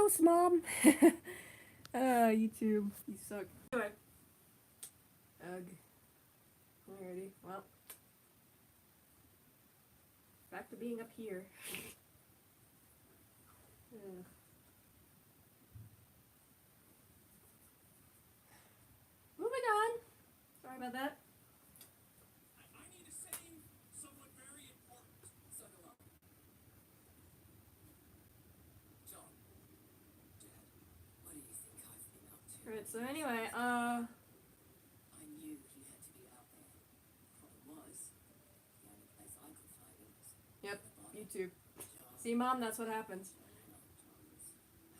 close, Mom. YouTube, you suck. Anyway. Ugh. Alrighty, well. Back to being up here. Ugh. Moving on. Sorry about that. I need to say someone very important. So do I. John. Dad, what do you think I've been up to? Alright, so anyway, I knew he had to be out there. Probably was. The only place I could find him was Yep, the bottom. YouTube. John. See, Mom, that's what happens.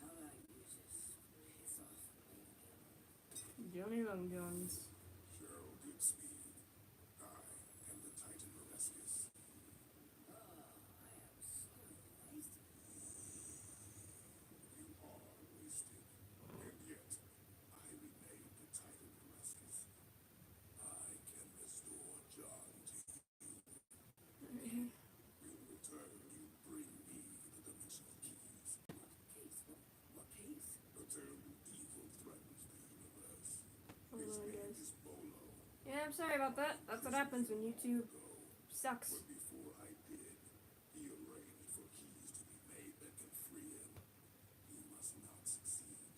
How about you just piss off and leave again? Johnny Long Guns. Cheryl Goodspeed. I am the Titan Oreskes. Oh, I am so wasted. You are wasted. And yet, I remain the Titan Oreskes. I can restore John to you. In return, you bring me the dimensional keys. Keys? What keys? A terrible evil threatens the universe. Hold His on, name guys. is Bolo. Yeah, I'm sorry about that. That's what happens when YouTube sucks. But before I did, he arranged for keys to be made that can free him. You must not succeed.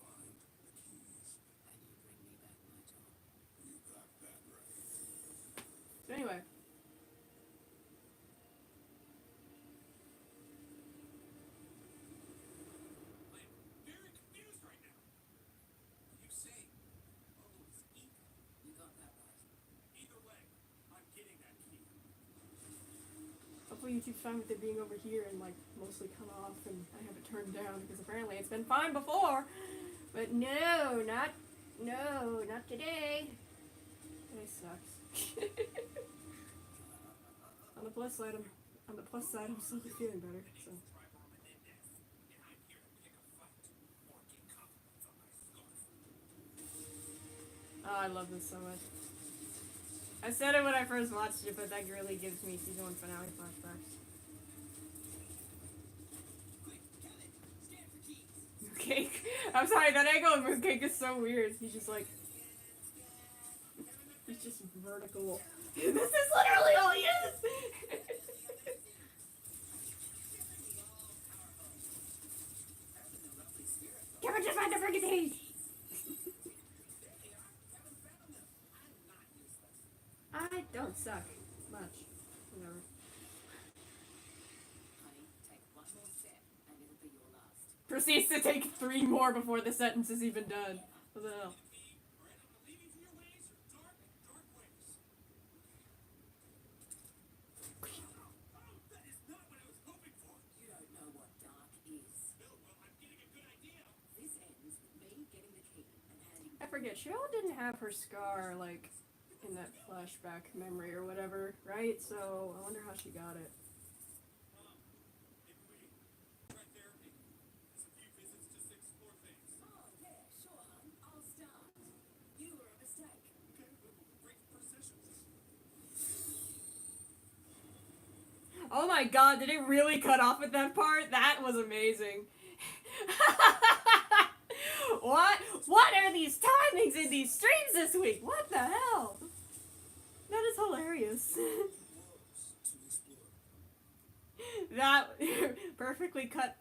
Find the keys. And you bring me back my John. You got that right. So anyway. I'm very confused right now. You say Bolo is evil. You got that right. Either way, I'm getting that key. Hopefully YouTube's fine with it being over here and like mostly cut off and I have it turned down because apparently it's been fine before. But no, not today. Today sucks. On the plus side, I'm slowly feeling better. So Tribor Menendez, and I'm here to pick a fight or get compliments on my scarf. oh, I love this so much. I said it when I first watched it, but that really gives me season 1 finale flashbacks. Quick, Kevin, stand for keys. Cake. I'm sorry, that angle of Cake is so weird. He's just like, he's just vertical. This is literally all he is. Kevin, just find the freaking keys. I don't suck much. Whatever. Honey, take one more step, and it'll be your last. Proceeds to take 3 more before the sentence is even done. What the hell? Alright, I'm leaving for your ways or dark ways. Oh, that is not what I was hoping for. You don't know what dark is. No, well, I'm getting a good idea. This ends with me getting the key and handing I forget. Cheryl didn't have her scar like in that flashback memory or whatever, right? So I wonder how she got it. Maybe we try therapy. Just a few visits just to explore things. Oh, yeah, sure, hon. I'll start. You were a mistake. Okay, great precision. Oh my god, did it really cut off at that part? That was amazing. What are these timings in these streams this week? What the hell? That is hilarious. That perfectly cut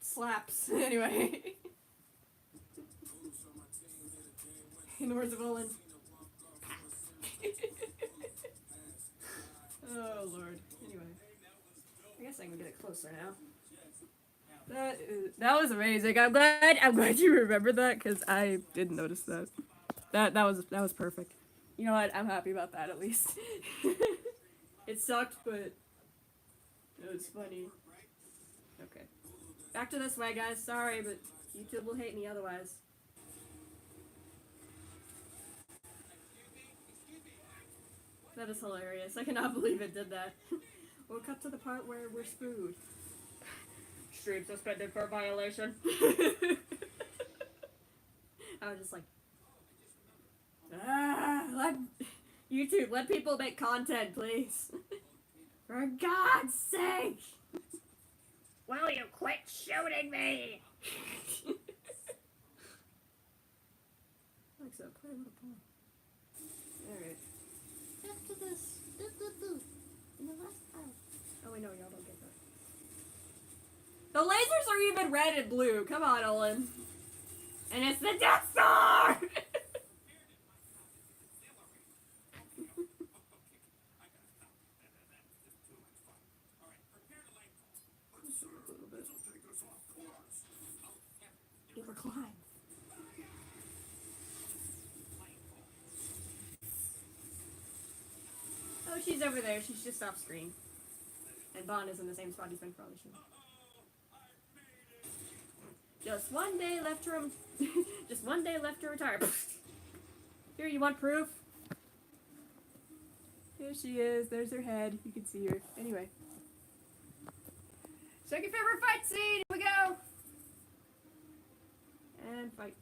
slaps. Anyway. In the words of Olin. Oh lord. Anyway. I guess I can get it closer now. That was amazing. I'm glad you remembered that because I didn't notice that. That was perfect. You know what? I'm happy about that at least. It sucked, but it was funny. Okay. Back to this way, guys. Sorry, but YouTube will hate me otherwise. That is hilarious. I cannot believe it did that. We'll cut to the part where we're screwed. Stream suspended for violation. I was just like, YouTube, let people make content, please. For God's sake. Will you quit shooting me? Alexa, play a little poem. Alright. After this. In the last hour. Oh, wait, no, y'all don't get that. The lasers are even red and blue. Come on, Olin. And it's the Death Star! It reclines. Oh, she's over there. She's just off screen. And Bond is in the same spot he's been for all the show. Just one day left to just one day left to retire. Here, you want proof? Here she is. There's her head. You can see her. Anyway. Second favorite fight scene. Here we go. And fight.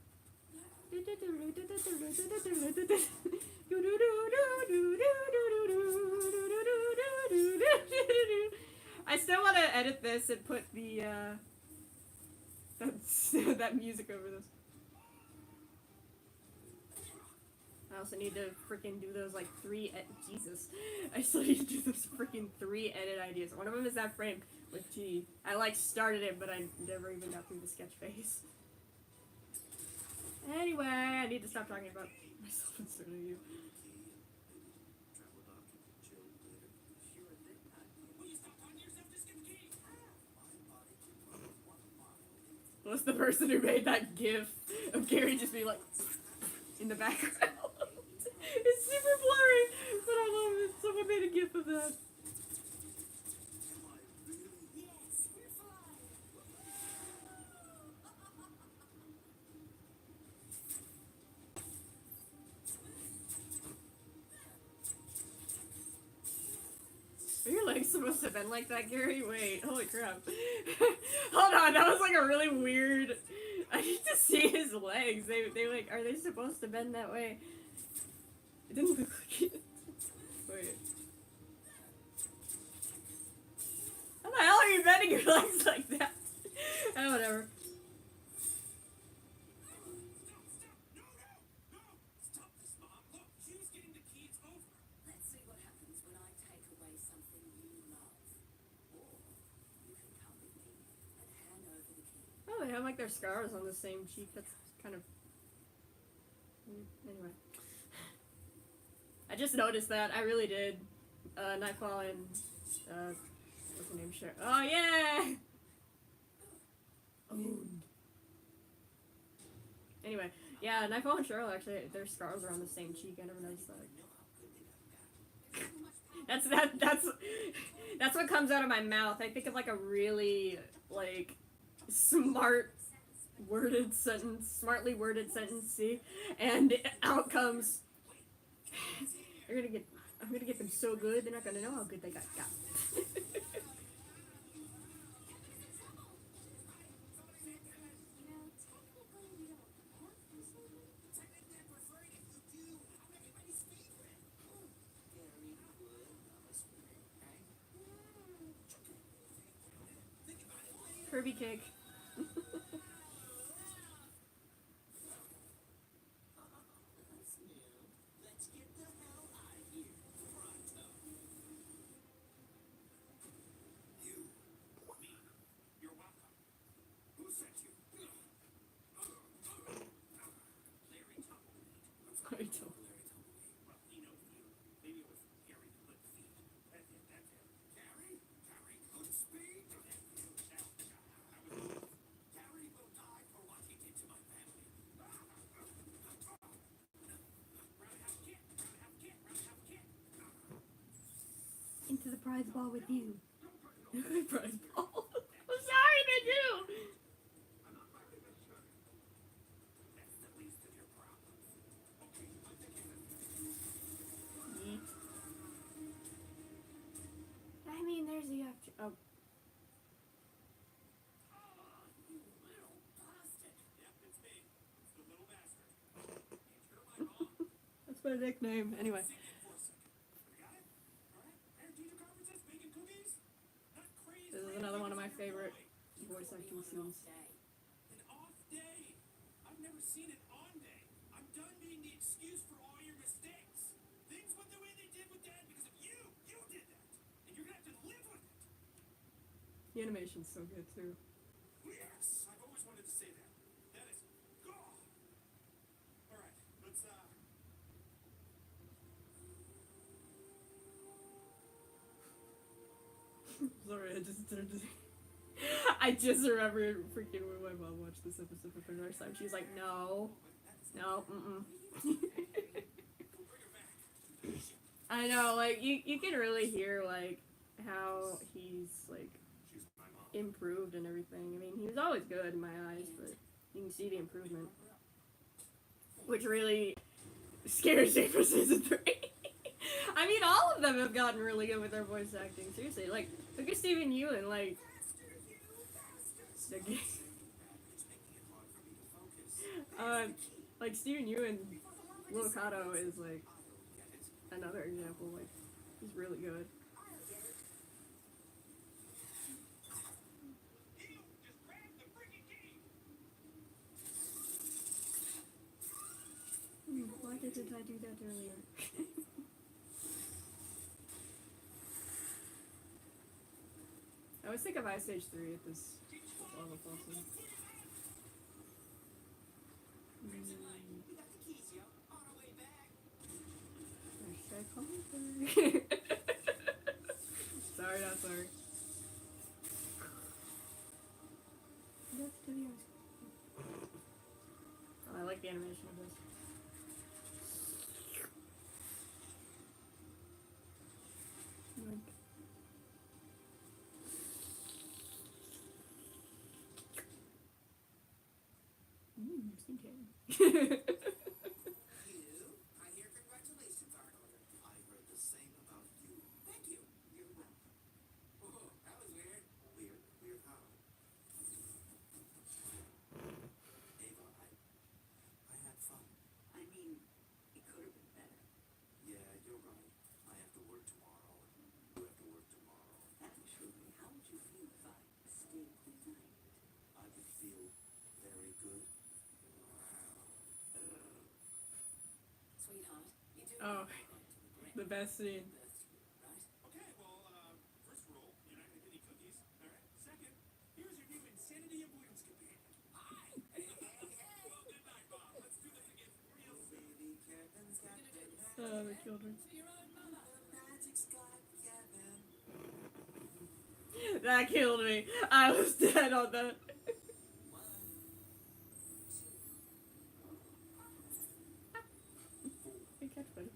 I still want to edit this and put the that music over this. I also need to freaking do those like Jesus. I still need to do those freaking 3 edit ideas. One of them is that frame with G. I like started it, but I never even got through the sketch phase. Anyway, I need to stop talking about myself instead of you. What's the person who made that gif of Gary just being like in the background? It's super blurry, but I love it. Someone made a gif of that. Yes, we're flying. Are your legs supposed to bend like that, Gary? Wait, holy crap. Hold on, that was like a really weird... I need to see his legs. They like, are they supposed to bend that way? It didn't look like it. Wait. How the hell are you bending your legs like that? Oh, whatever. Stop this, Mom. Look, Q's getting the key. It's over. Let's see what happens when I take away something you love. Or you can come with me and hand over the key. Oh, they have like their scars on the same cheek. That's kind of... Anyway. I just noticed that. I really did. Nightfall and... what's the name? Sure. Oh, yeah! Owned. Anyway, yeah, Nightfall and Cheryl actually, their scars are on the same cheek. I never noticed that. That's what comes out of my mouth. I think of like a really like smartly worded sentence, see, and out comes. I'm gonna get them so good, they're not gonna know how good they got. Kirby cake. Let's get the hell out of here. Pronto. You. Me. You're welcome. Who sent you? Larry Tumbleweed. Sorry, Tom. Larry Tumbleweed. Well, he knows you. Maybe it was Gary Goodspeed. That's it. Gary? Gary Goodspeed? Gary will die for what he did to my family. Roundhouse kick. Into the prize ball with you. Prize ball. I'm sorry, they do. That's the least of your problems. Okay, put the kid in. Yeet. I mean, there's the option. Oh, You little bastard. Yep, it's me. It's the little bastard. And you're my mom. that's my nickname. Anyway. Sing it for a second. We got it? Alright. Parent teacher conferences, bacon cookies? Not crazy. This is another one of my favorite voice put me acting on an scenes. off day. An off day? I've never seen an on day. I'm done being the excuse for all your mistakes. Things went the way they did with Dad because of you. You did that. And you're gonna have to live with it. The animation's so good too. Yes! I've always wanted to say that. That is gone. Alright, let's Sorry, I just turned to. I just remember freaking when my mom watched this episode for the first time. She's like, no, no, bring her back. I know, like you can really hear like how he's like She's my mom. improved and everything. I mean, he was always good in my eyes, but you can see the improvement, which really scares me for season 3. I mean, all of them have gotten really good with their voice acting. Seriously, like look at Steven Yeun, like. It's making it hard for me to focus. Like Steven Yeun, Lil Kato is like another example. Like he's really good. You just grabbed the freaking key. Why didn't I do that earlier? I always think of Ice Age 3 at this level also. We got the keys, yo. On our way back. Sorry, not sorry. Oh, I like the animation of this. Skincare. You? I hear congratulations, Arnold. I heard the same about you. Thank you. You're welcome. Whoa, that was weird. Weird? Weird how? Ava, I had fun. I mean, it could have been better. Yeah, you're right. I have to work tomorrow. And you have to work tomorrow. Actually, how would you feel if I stayed the night? I would feel very good. Sweetheart, you do Oh, know you're going to regret the best scene. your birthday, right? Okay, well, first rule, you're not gonna get any cookies. Alright? Second, here's your new insanity avoidance companion. Hi! Hey, hey, hey! Well, good night, Bob. Let's do this again real soon. Baby Kevin's got the magic. Oh, they killed me. To your own mother. The magic's got Kevin. That killed me. I was dead on that. Good catch, buddy.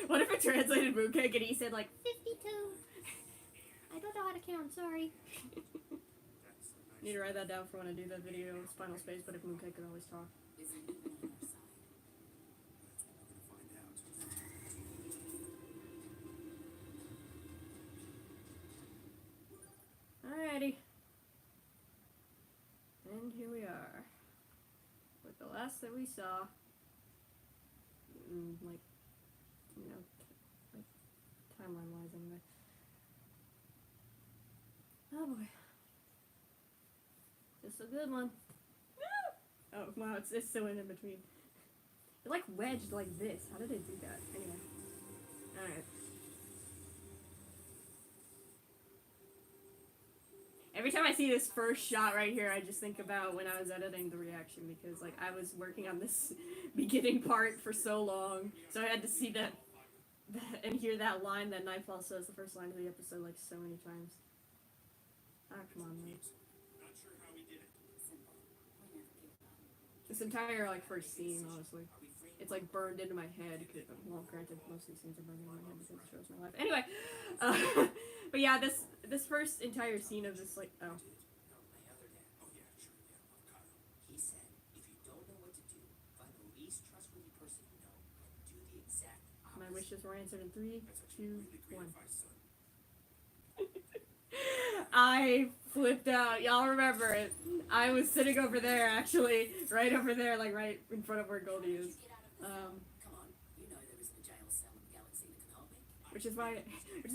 What if it translated mooncake and he said like 52? I don't know how to count. Sorry. That's a nice. Need to write that down for when I do that video of Spinal Space. But if mooncake could always talk. Isn't even on our side. That's what we're gonna find out. Alrighty. And here we are. With the last that we saw. Like, you know, like timeline wise anyway. Oh boy. Just a good one. Oh wow, it's still in between. They're like wedged like this. How did it do that? Anyway. Alright. Every time I see this first shot right here, I just think about when I was editing the reaction because like I was working on this beginning part for so long, so I had to see that and hear that line that Nightfall says, the first line of the episode, like so many times. Ah, come on, man. Not sure how we did it. Simple. We never give up. This entire like first scene, honestly, Are we free? it's like burned into my head. Well, granted, most of these scenes are burned into my head because it shows my life. Anyway, but yeah, this first entire scene of this like No, my other dad. Oh yeah, sure, yeah, Kyle. He said, if you don't know what to do, find the least trustworthy person you know and do the exact my opposite. wishes were answered in 3, That's actually 2, really great 1. advice, son. I flipped out. Y'all remember it. I was sitting over there, actually, right over there, like right in front of where Goldie is. Get out of the Um, Come on, you know there isn't a jail cell in the galaxy that can hold me. which is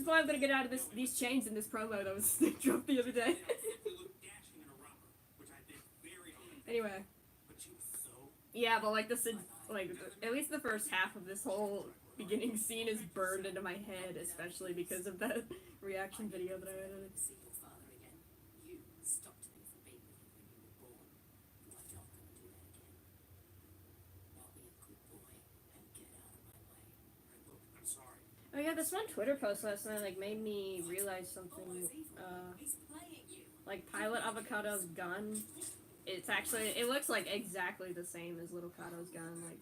why I'm gonna get out of these chains in this promo that was dropped the other day. You look dashing in a romper, which I did very often. Anyway, But she was so yeah, but like at least the first half of this whole beginning scene is burned into my head, especially because of that reaction video that I edited. See your father again. You stopped me from being with you when you were born. You are not going to do that again. Now be a good boy and get out of my way. Hey, look, I'm sorry. Oh yeah, this one Twitter post last night like made me realize something. He's playing you. Like Pilot Avocado's gun, it looks like exactly the same as Little Cato's gun. Like,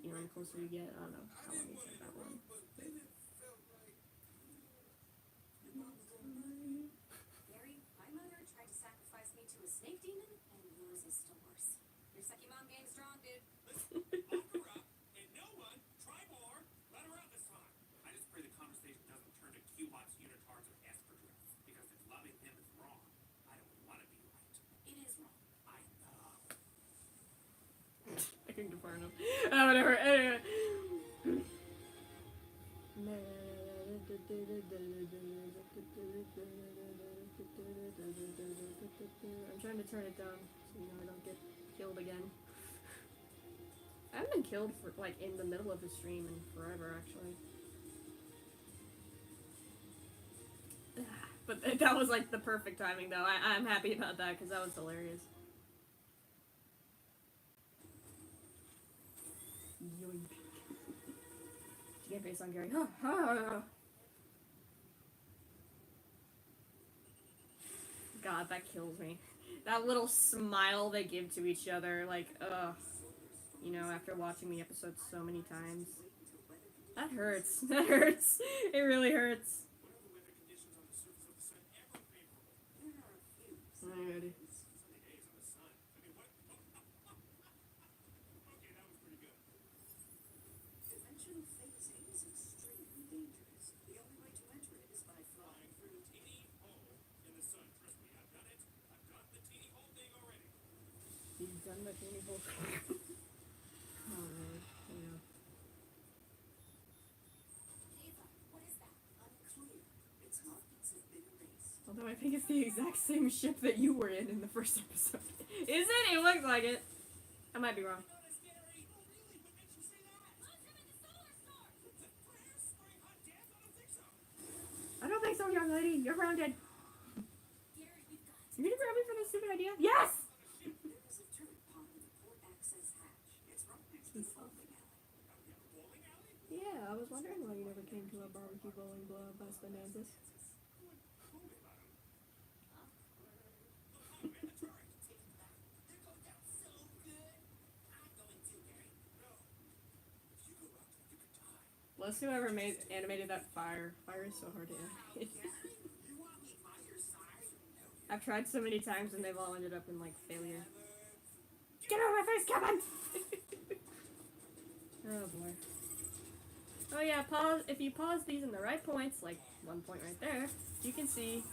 you know, the closer you get, I don't know how long you said that one. Gary, my mother tried to sacrifice me to a snake demon, and yours is still worse. Your sucky mom game's strong, dude. Lock her up, and no one, try more, let her out this time. I just pray the conversation doesn't turn to Q-Bot's unitards or Espadrilles, because if loving him is wrong, I don't want to be right. It is wrong. I know. I couldn't confirm him. Oh, whatever. Anyway. I'm trying to turn it down so you know I don't get killed again. I haven't been killed for like in the middle of the stream in forever actually. But that was like the perfect timing though. I'm happy about that because that was hilarious. Yoink. She get based on Gary. God, that kills me. That little smile they give to each other, like, ugh. You know, after watching the episode so many times. That hurts. That hurts. It really hurts. What are the weather conditions on the surface of the sun ever favorable? There are a few. Alrighty. Sunny days on the sun. I mean, what? Okay, that was pretty good. Dimensional phasing is extremely dangerous. The only way to enter it is by flying. Flying through a teeny hole in the sun. Trust me, I've done it. I've done the teeny hole thing already. He's done my teeny hole. Oh, Lord. Yeah. Ava, what is that? Unclear. Its markings have been erased. Although I think it's the exact same ship that you were in the first episode. Is it? It looks like it. I might be wrong. Not as scary. Oh, really? What makes you say that? Launch him into solar storm! The prayers spraying hot gas? I don't think so. I don't think so, young lady. You're grounded. Gary, we've got You're gonna grab me for this stupid idea? Yes! There is a turret pod in the port access hatch. It's right next to the bowling alley. We have a bowling alley? Yeah, I was wondering why you never came to a barbecue bowling blow up by Bonanzas. Who would let him? Look, man, the turret. Take it back. They're going down so good. I'm going to, Gary. No. If you go out there, you could die. Bless whoever animated that fire. Fire is so hard to animate. You want me by your side? I've tried so many times and they've all ended up in like failure. Get out of my face, Kevin! Oh boy. Oh yeah, pause. If you pause these in the right points, like one point right there, you can see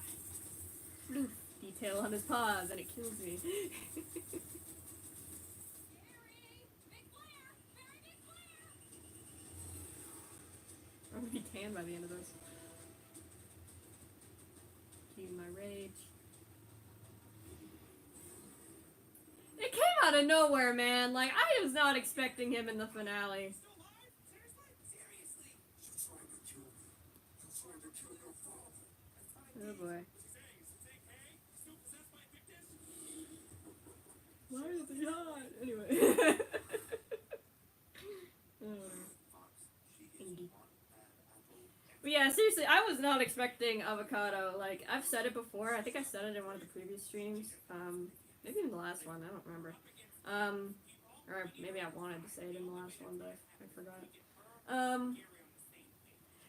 floof detail on his paws, and it kills me. Gary! Big flare! Very big flare! I'm gonna be tan by the end of this. Cue my rage. It came out of nowhere, man. Like, I was not expecting him in the finale. Still alive? Seriously? Seriously? You're trying to kill your father. Oh boy. What's he saying? Is he saying, hey, still possessed by Victus? Why is he not? Anyway. Indie. But yeah, seriously, I was not expecting Avocado. Like, I've said it before. I think I said it in one of the previous streams. Maybe in the last one. I don't remember. Or maybe I wanted to say it in the last one, but I forgot.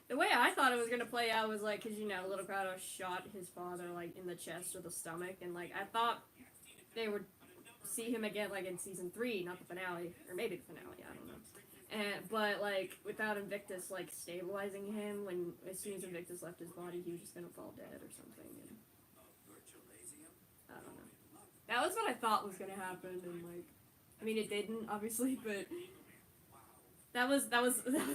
The way I thought it was gonna play out was like, cause you know, Little Crowdo shot his father like in the chest or the stomach, and like I thought they would see him again like in season 3, not the finale, or maybe the finale. I don't know. But like without Invictus like stabilizing him, when as soon as Invictus left his body, he was just gonna fall dead or something. And I don't know. That was what I thought was gonna happen, and like, I mean, it didn't obviously, but That was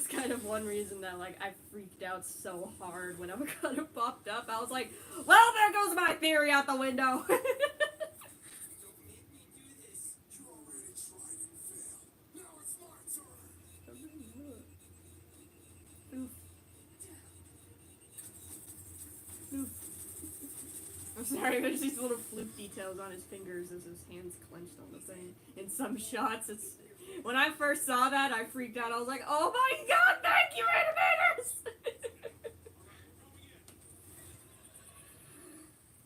kind of one reason that like I freaked out so hard when Avocado popped up. I was like, well, there goes my theory out the window. Don't make me do this. You already tried and failed. Now it's my turn. Oof. Oof. I'm sorry, there's these little fluke details on his fingers as his hands clenched on the thing. In some shots, it's... When I first saw that, I freaked out. I was like, oh my god, thank you, animators!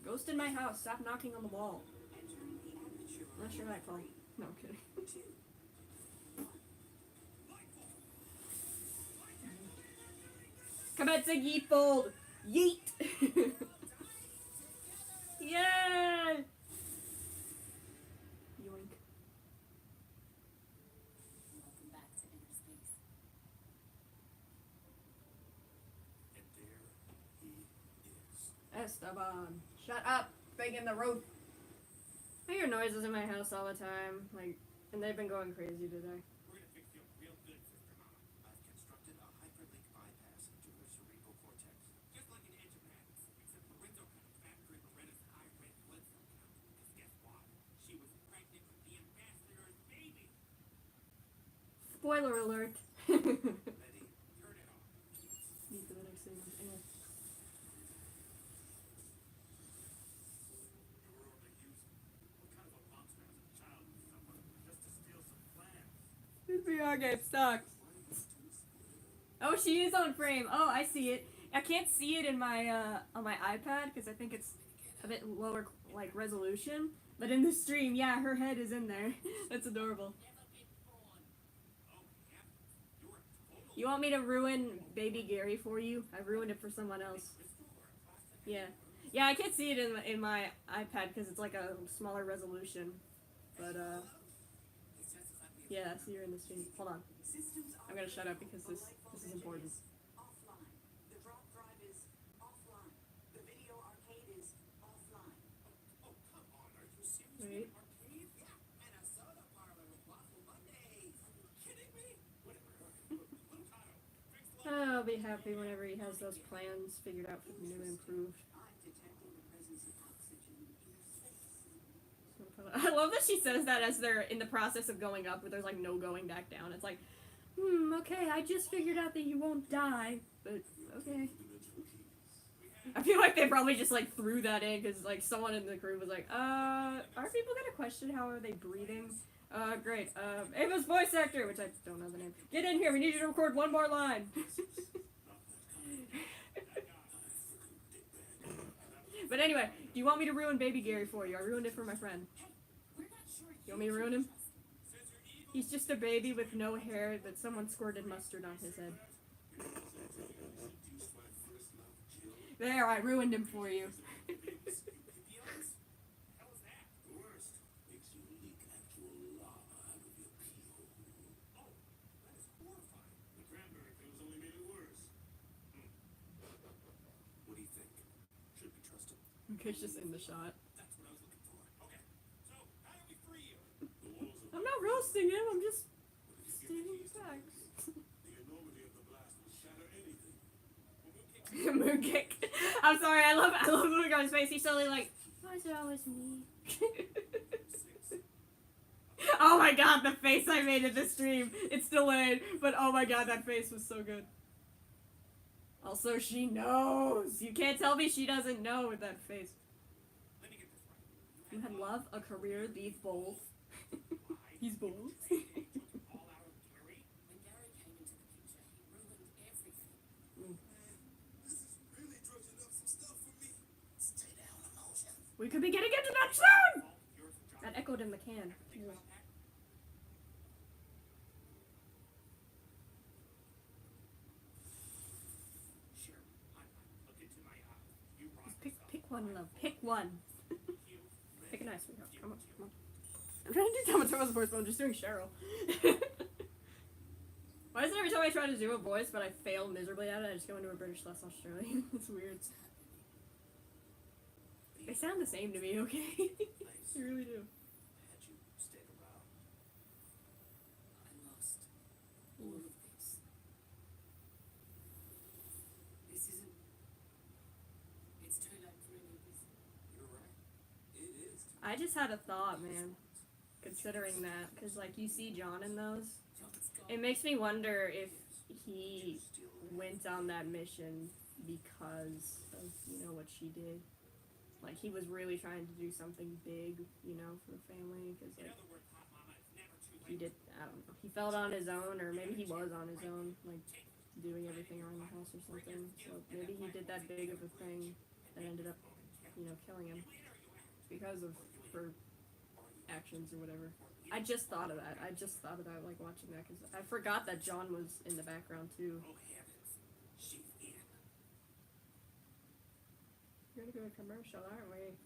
Ghost in my house, stop knocking on the wall. Entering the aperture. I'm not sure how I fall. No, I'm kidding. Kabetza yeetfold! Yeet! Yay! Yoink. Welcome back to inner space. And there he is. Esteban, shut up! Bang in the roof! I hear noises in my house all the time, like, and they've been going crazy today. We're gonna fix you up real good, Sister Mama. I've constructed a hyperlink bypass into her cerebral cortex. Just like an edge of madness, except Lorenzo had a factor in Loretta's high red blood cell count. Because guess what? She was pregnant with the ambassador's baby. Spoiler alert! Letty, turn it off. Need for the next thing. Anyway. You were overused. What kind of a monster as a child with someone just to steal some plans? This VR game sucks. Oh, she is on frame. Oh, I see it. I can't see it in my on my iPad because I think it's a bit lower like resolution. But in the stream, yeah, her head is in there. That's adorable. Oh, yeah. You're a total You want me to ruin Baby Gary for you? I ruined it for someone else. crystal or a plastic. Yeah, yeah, I can't see it in my iPad because it's like a smaller resolution. But It's just as I'm yeah, I see you're in the stream. Hold on. Systems I'm gonna shut up because this is important. offline. The drop drive is offline. The video arcade is offline. Oh, come on. Are you serious? Wait. Arcade? Yeah. And a soda parlor with waffle Mondays. Are you kidding me? Whatever. Little Tato, fix the I'll be happy whenever he has those plans figured out for the new and improved. I'm detecting the presence of oxygen in space. I love that she says that as they're in the process of going up, but there's like no going back down. It's like, okay, I just figured out that you won't die, but okay. I feel like they probably just like threw that in because like someone in the crew was like, are people gonna question how are they breathing? Great. Ava's voice actor, which I don't know the name. Get in here. We need you to record one more line. But anyway, do you want me to ruin Baby Gary for you? I ruined it for my friend. We're not sure You want me to ruin him? Says you're evil. He's just a baby with no hair that someone squirted mustard on his head. Seduced my first love, Jill. There, I ruined him for you. Babies? Hell is that? The worst. Makes you leak actual lava out of your pee hole. Oh, that is horrifying. The cranberry pills only made it worse. What do you think? Should we trust him? Okay, it's just in the shot. That's what I was looking for. Okay, so how do we free you? The walls of I'm not roasting him, I'm just But if you get stating the keys, facts. the enormity of the blast will shatter anything. Well, we'll kick Moonkick. I'm sorry, I love Moonkick's face. He's totally like, why is it always me? Oh my god, the face I made in this stream. It's delayed, but oh my god, that face was so good. Also, she knows. You can't tell me she doesn't know with that face. Let me get this right. You had love, a career, these both. He's both. All out of Gary? When Gary came into the picture, he ruined everything. This is really dredging up some stuff for me. Stay down, emotion. We could be getting into that soon! All yours and John's. That echoed in the can. Think about that? Sure. Look into my eyes. You brought Pick, this up. pick one, love. Pick one. You, Pick a nice sweetheart. Come on, come on. I'm trying to do Tamatoma's voice, but I'm just doing Cheryl. Why is it every time I try to do a voice, but I fail miserably at it, I just go into a British / Australian? It's weird. They sound the same to me, okay? They really do. Had you stayed around. I lost all of I just had a thought, man. Considering that, because like you see John in those, it makes me wonder if he went on that mission because of what she did. Like he was really trying to do something big, for the family. Because like he did, I don't know. He felt on his own, or maybe he was on his own, like doing everything around the house or something. So maybe he did that big of a thing that ended up, killing him because of her actions or whatever. I just thought of that. Like watching that because I forgot that John was in the background too. Oh heavens, she's in. We're gonna go to commercial, aren't we?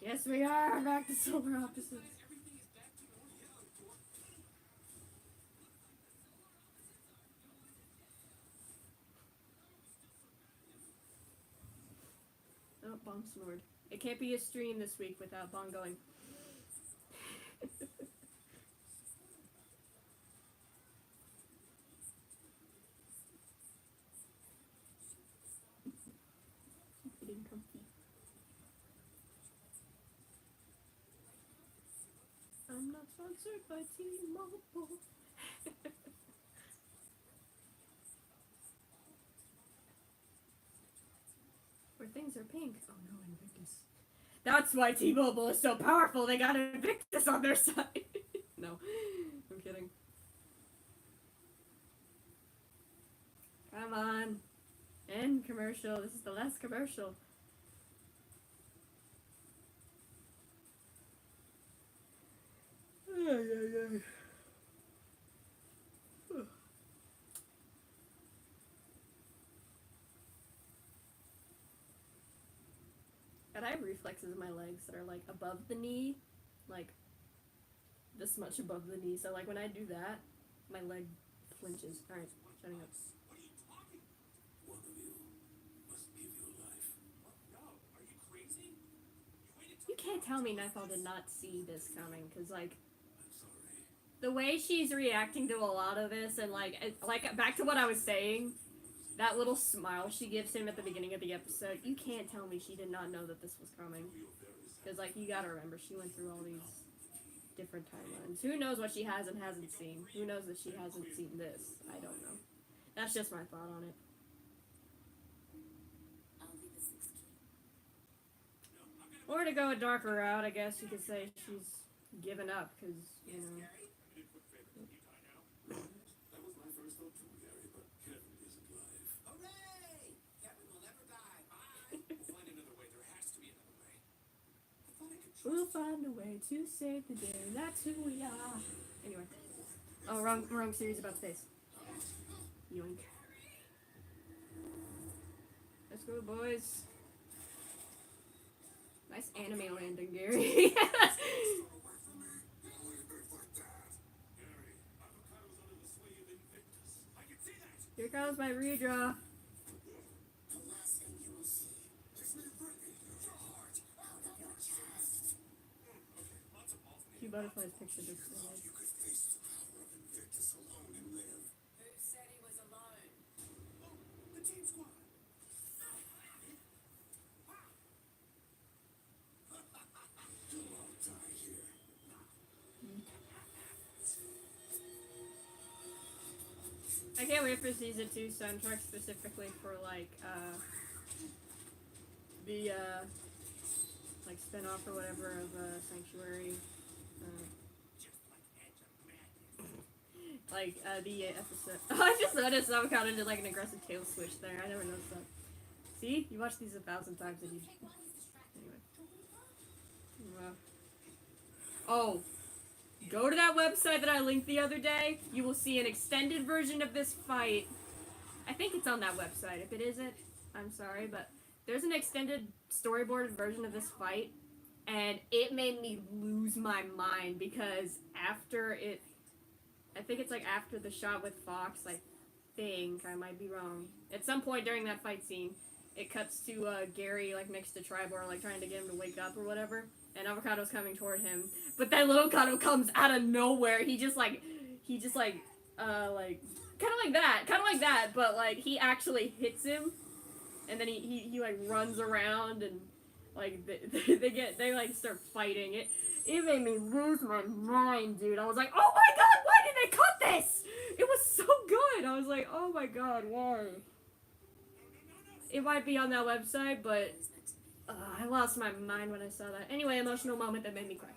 Yes, we are. Back to Solar Opposites. Everything is back to normal. Oh, Bong snored. It can't be a stream this week without Bong going. Getting comfy. I'm not sponsored by T-Mobile. Where things are pink. Oh no, Invictus. That's why T-Mobile is so powerful. They got Invictus on their side. No, I'm kidding. Come on. End commercial. This is the last commercial. Ay, ay, ay. And I have reflexes in my legs that are like above the knee, like this much above the knee. So like when I do that, my leg flinches. All right, shutting up. What are you talking? One of you must give your life. What? No, are you crazy? You waited till You can't tell me Nightfall did not see this coming, cause like I'm sorry. the way she's reacting to a lot of this, and like back to what I was saying, that little smile she gives him at the beginning of the episode. You can't tell me she did not know that this was coming, cause like you gotta remember she went through all these different timelines. Who knows what she has and hasn't seen? Who knows that she hasn't seen this? I don't know. That's just my thought on it. I'll be the sixth key. No, I'm gonna Or to go a darker route, I guess you could say she's given up, cause Yes, Gary? I'm gonna do a quick favor. Can you die now? That was my first thought too, Gary, but Kevin isn't live. Hooray! Kevin will never die. Bye. We'll find another way. There has to be another way. I thought I could trust we'll find a way to save the day. That's who we are. Anyway. Oh, wrong series about space. Yoink. Let's go, boys. Nice anime landing, Gary. Away from me! Leave me for dead! Gary, Avocado's under the sway of Invictus. I can see that. Here comes my redraw. The last thing you will see is me ripping your heart out of your chest. Okay, lots of balls in the Two butterflies pictured this. You could face the power of Invictus alone and live. Who said he was alone? Oh, the team squad. You'll all die here. I can't wait for season 2 soundtrack specifically for like the like spin-off or whatever of Sanctuary. Just like Edge of Madness. Like the episode. I just noticed Avocado did like an aggressive tail switch there. I never noticed that. See, you watch these 1,000 times and you. Anyway. Wow. Oh, go to that website that I linked the other day. You will see an extended version of this fight. I think it's on that website. If it isn't, I'm sorry, but there's an extended storyboarded version of this fight, and it made me lose my mind because after it, I think it's like after the shot with Fox, I think, I might be wrong. At some point during that fight scene, it cuts to Gary like next to Tribor, like trying to get him to wake up or whatever, and Avocado's coming toward him. But that little Avocado comes out of nowhere. He just like kind of like that, but like he actually hits him, and then he like runs around, and Like they like start fighting. It made me lose my mind, dude. I was like, oh my god, why did they cut this? It was so good. I was like, oh my god, why? It might be on that website, but I lost my mind when I saw that. Anyway, emotional moment that made me cry.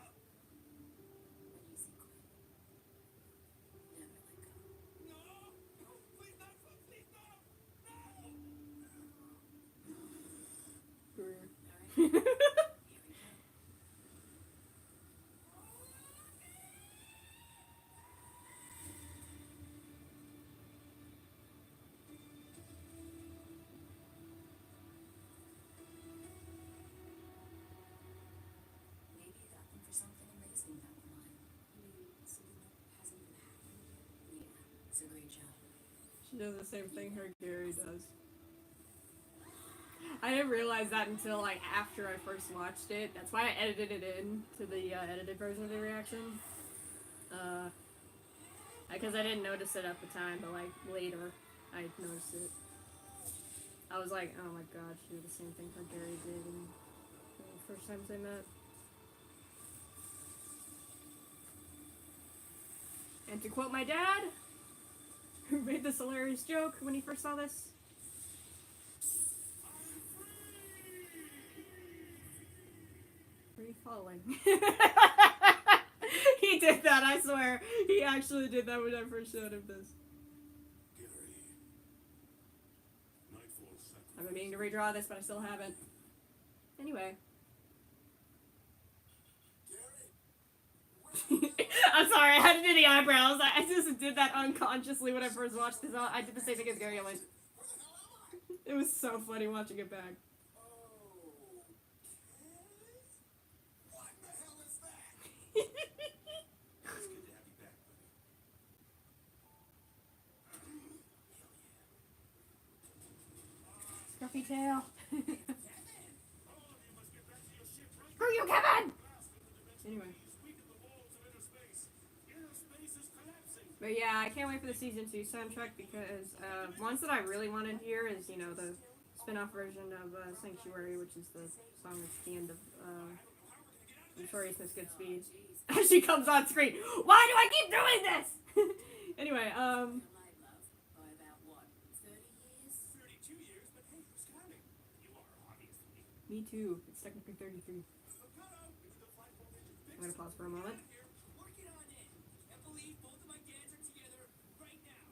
Maybe you got them for something amazing down the line. I mean, something that hasn't even happened yet. Yeah, it's a great job. She does the same thing her Gary does. I didn't realize that until like after I first watched it. That's why I edited it in to the edited version of the reaction. Because I didn't notice it at the time, but like later I noticed it. I was like, oh my god, she did the same thing her Gary did in the first time they met. And to quote my dad, who made this hilarious joke when he first saw this. Free falling. He did that, I swear. He actually did that when I first showed him this. Gary. Nightfall sacrifice. I've been meaning to redraw this, but I still haven't. Anyway. Gary. I'm sorry, I had to do the eyebrows. I just did that unconsciously when I first watched this. I did the same thing as Gary. I went. Where the hell am I? It was so funny watching it back. What the hell is that? It's good to have you back, buddy. Scruffy tail. All of you must get back to your ship right Screw you, Kevin! blast with the dimension Anyway. is weaken the walls of inner space. Inner space is collapsing. But yeah, I can't wait for the season 2 soundtrack because ones that I really wanted here is, you know, the spin-off version of Sanctuary, which is the song that's the end of Notorious Miss Goodspeed. As she comes on screen. Why do I keep doing this? Anyway, My love, by about what, 30 years? 32 years, but hey, who's counting? You are, obviously. me too. It's technically 33. Avocado, into the flight formation. I'm gonna pause for a moment. Here, working on it. Can't believe both of my dads are together right now.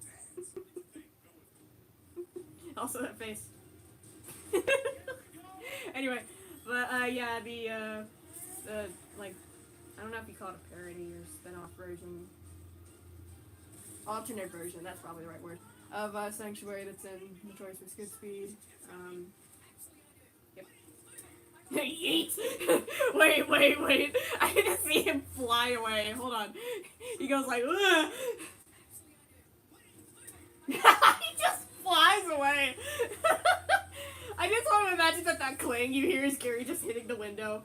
Dads. What do you think? Go with it. Also that face. Anyway, but yeah, the like, I don't know if you call it a parody or spin-off version, alternate version, that's probably the right word, of Sanctuary that's in Notorious Miss Goodspeed. Yep. Yeet! Wait. I didn't see him fly away. Hold on. He goes like, ugh! He just flies away. I just want to imagine that clang you hear is Gary just hitting the window.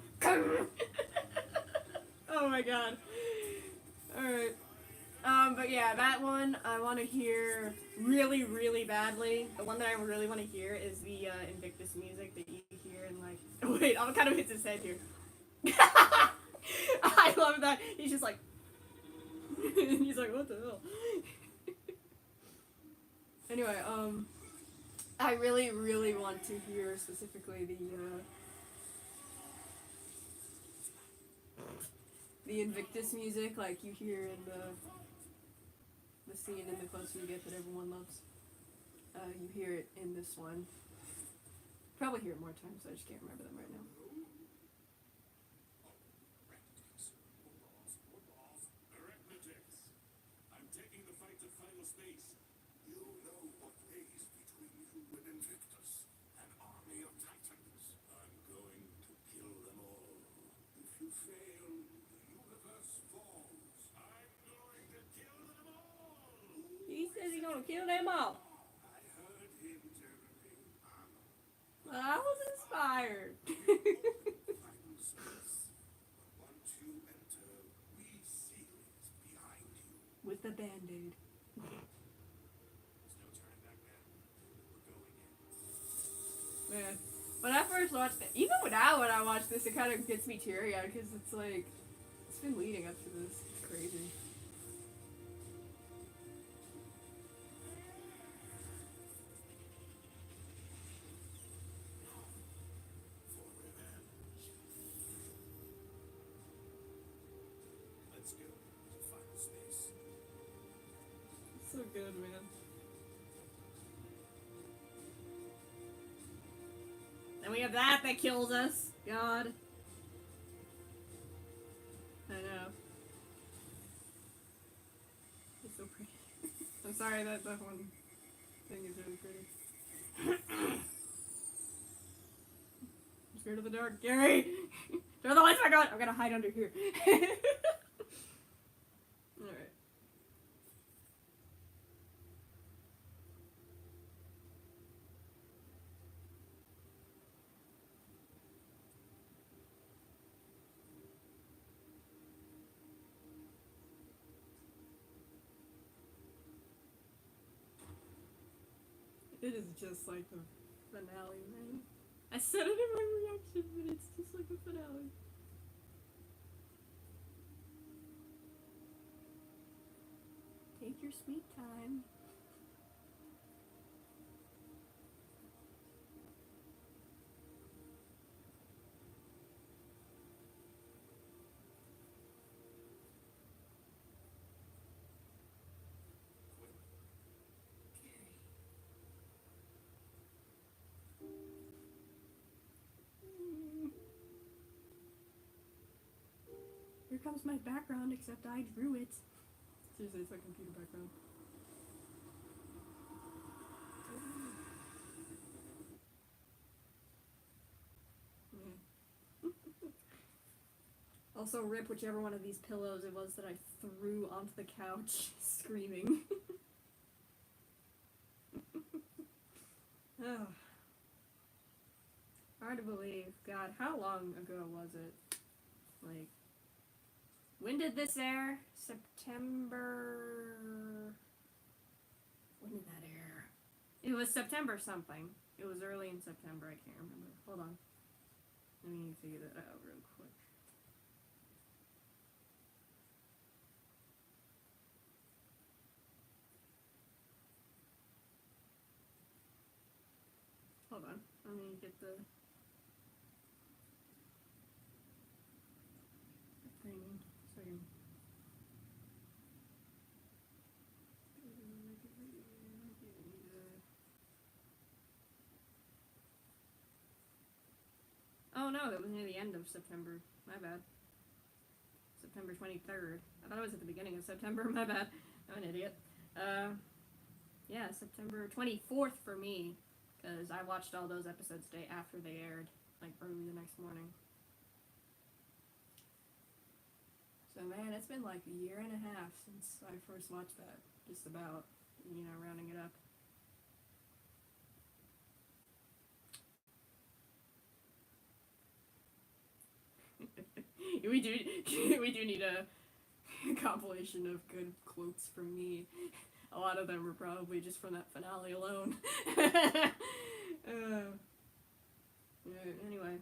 Oh my god. Alright. But yeah, that one I want to hear really, really badly. The one that I really want to hear is the Invictus music that you hear and like... Wait, I'll kind of hit his head here. I love that. He's just like... He's like, what the hell? Anyway, I really, really want to hear specifically the Invictus music, like you hear in the scene in The Closer You Get that everyone loves. You hear it in this one. Probably hear it more times, I just can't remember them right now. Arithmetics. I'm taking the fight to final space. You know what lays between you and Invictus, an army of titans. I'm going to kill them all. If you fail, the universe falls. I'm going to kill them all. He says he's gonna kill them all. I heard him, Jeremy. I was inspired. Final space. But once you enter, we seal it behind you. With the band-aid. There's no turning back now. We're going in. Man, when I first first watched it, even now when I watch this, it kind of gets me teary-eyed because it's like, it's been leading up to this. It's crazy. For revenge. Let's go to final space. It's so good, man. And we have that kills us. God. I know. It's so pretty. I'm sorry that one thing is really pretty. I'm scared of the dark. Gary! Turn the lights back on! I'm gonna hide under here. Alright. It is just like the finale, man. I said it in my reaction, but it's just like the finale. Take your sweet time. Here comes my background, except I drew it. Seriously, it's my computer background. Yeah. Also, rip whichever one of these pillows it was that I threw onto the couch, screaming. Oh. Hard to believe. God, how long ago was it? Like, when did this air? September... When did that air? It was September something. It was early in September, I can't remember. Hold on. Let me figure that out real quick. Hold on. Let me get the thing so I can... Oh no, that was near the end of September. My bad. September 23rd. I thought it was at the beginning of September. My bad. I'm an idiot. Yeah, September 24th for me. Because I watched all those episodes day after they aired. Like early the next morning. So man, it's been like a year and a half since I first watched that. Just about. You know, rounding it up. we do need a compilation of good quotes from me. A lot of them were probably just from that finale alone. Anyway,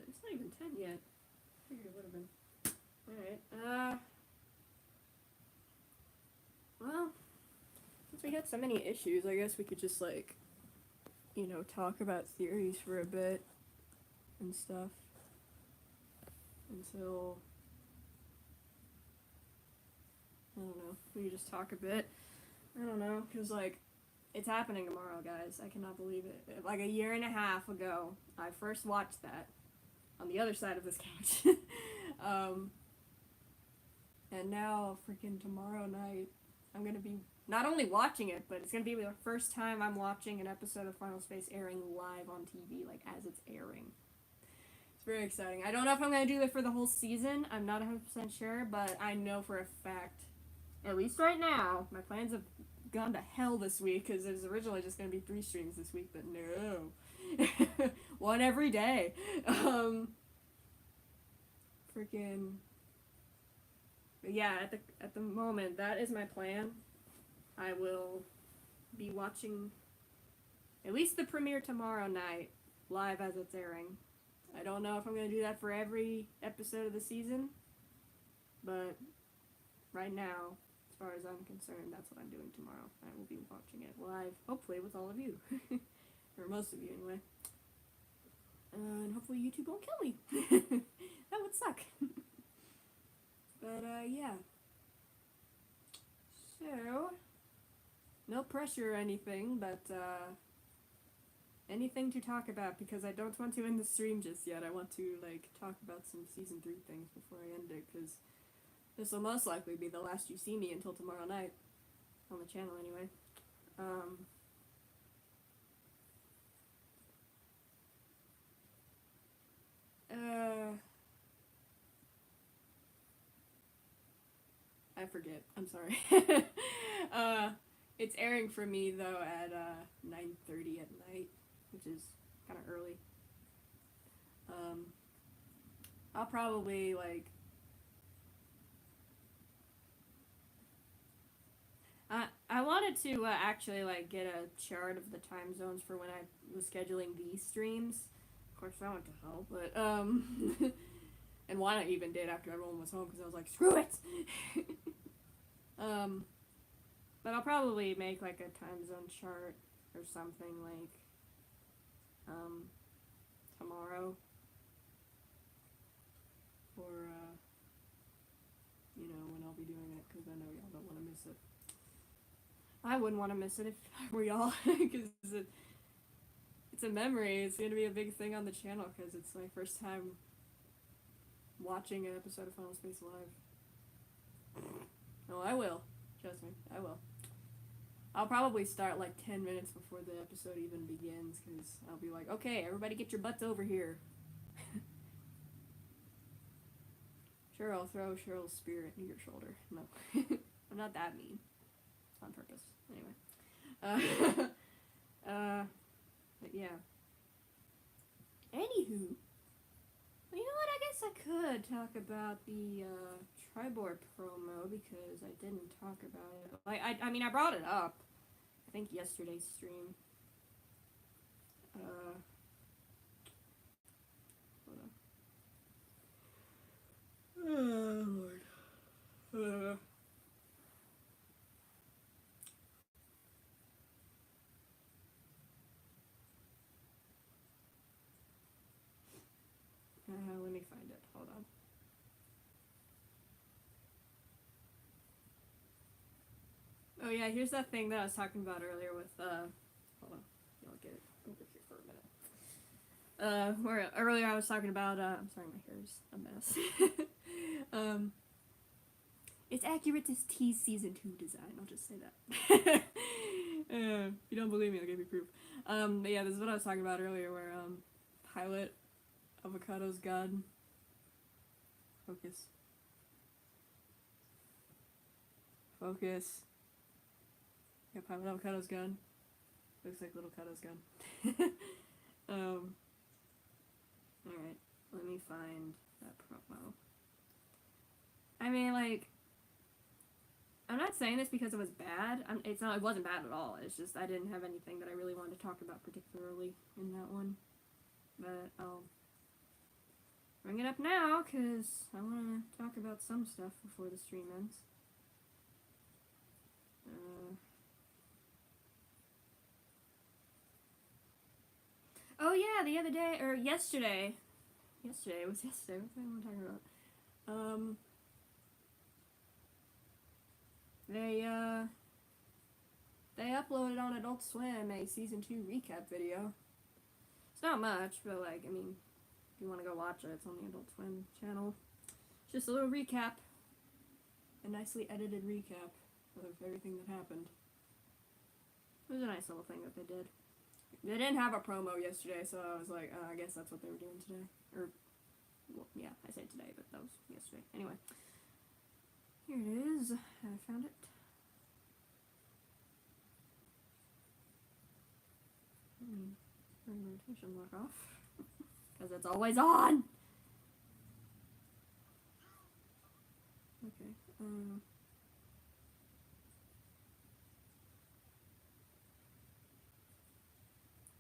it's not even 10 yet. I figured it would have been. Alright, well, since we had so many issues, I guess we could just, like, you know, talk about theories for a bit and stuff. Until, I don't know, we could just talk a bit. I don't know, because, like, it's happening tomorrow, guys. I cannot believe it. Like, a year and a half ago, I first watched that on the other side of this couch. And now, freaking tomorrow night, I'm gonna be not only watching it, but it's gonna be the first time I'm watching an episode of Final Space airing live on TV, like, as it's airing. It's very exciting. I don't know if I'm gonna do it for the whole season. I'm not 100% sure, but I know for a fact, at least right now, my plans have gone to hell this week, because it was originally just gonna be 3 streams this week, but no. One every day. Freaking... But yeah, at the moment, that is my plan. I will be watching at least the premiere tomorrow night, live as it's airing. I don't know if I'm going to do that for every episode of the season, but right now, as far as I'm concerned, that's what I'm doing tomorrow. I will be watching it live, hopefully with all of you. Or most of you, anyway. And hopefully YouTube won't kill me. That would suck. But, yeah. So, no pressure or anything, but, anything to talk about, because I don't want to end the stream just yet. I want to, like, talk about some Season 3 things before I end it, because this will most likely be the last you see me until tomorrow night. On the channel, anyway. I forget. I'm sorry. It's airing for me, though, at, 9:30 at night, which is kind of early. I'll probably, like... I wanted to, actually, like, get a chart of the time zones for when I was scheduling these streams. Of course, that went to hell, but, and why I even did after everyone was home, because I was like, screw it! But I'll probably make, like, a time zone chart or something, like, tomorrow. Or, you know, when I'll be doing it, because I know y'all don't want to miss it. I wouldn't want to miss it if I were y'all, because it's a memory. It's going to be a big thing on the channel, because it's my first time watching an episode of Final Space live. Oh, I will. Trust me, I will. I'll probably start like 10 minutes before the episode even begins, because I'll be like, okay, everybody get your butts over here. Sure, I'll throw Cheryl's spear into your shoulder. No. I'm not that mean. On purpose. Anyway. But yeah. Anywho. Well, you know what? I guess I could talk about the, Triboard promo, because I didn't talk about it. Like, I mean, I brought it up. I think yesterday's stream. Hold on. Oh, Lord. Let me find it. Hold on. Oh yeah, here's that thing that I was talking about earlier with, hold on. I'll get it over here for a minute. Where earlier I was talking about, I'm sorry, my hair's a mess. It's accurate to T's Season 2 design, I'll just say that. If you don't believe me, I'll give you proof. But yeah, this is what I was talking about earlier, where, Pilot Avocado's God. Focus. Focus. Yeah, Pilot Avocado's gun. Looks like Little Cato's gun. Alright, let me find that promo. I mean, like, I'm not saying this because it was bad. It wasn't bad at all. It's just I didn't have anything that I really wanted to talk about particularly in that one. But I'll bring it up now, because I want to talk about some stuff before the stream ends. Oh yeah, the other day, or yesterday. Yesterday, it was yesterday. What the hell am I talking about? They uploaded on Adult Swim a Season 2 recap video. It's not much, but like, I mean, if you want to go watch it, it's on the Adult Swim channel. It's just a little recap. A nicely edited recap of everything that happened. It was a nice little thing that they did. They didn't have a promo yesterday, so I was like, I guess that's what they were doing today. Or, well, yeah, I say today, but that was yesterday. Anyway. Here it is. I found it. Turn the rotation block off. Because it's always on! Okay,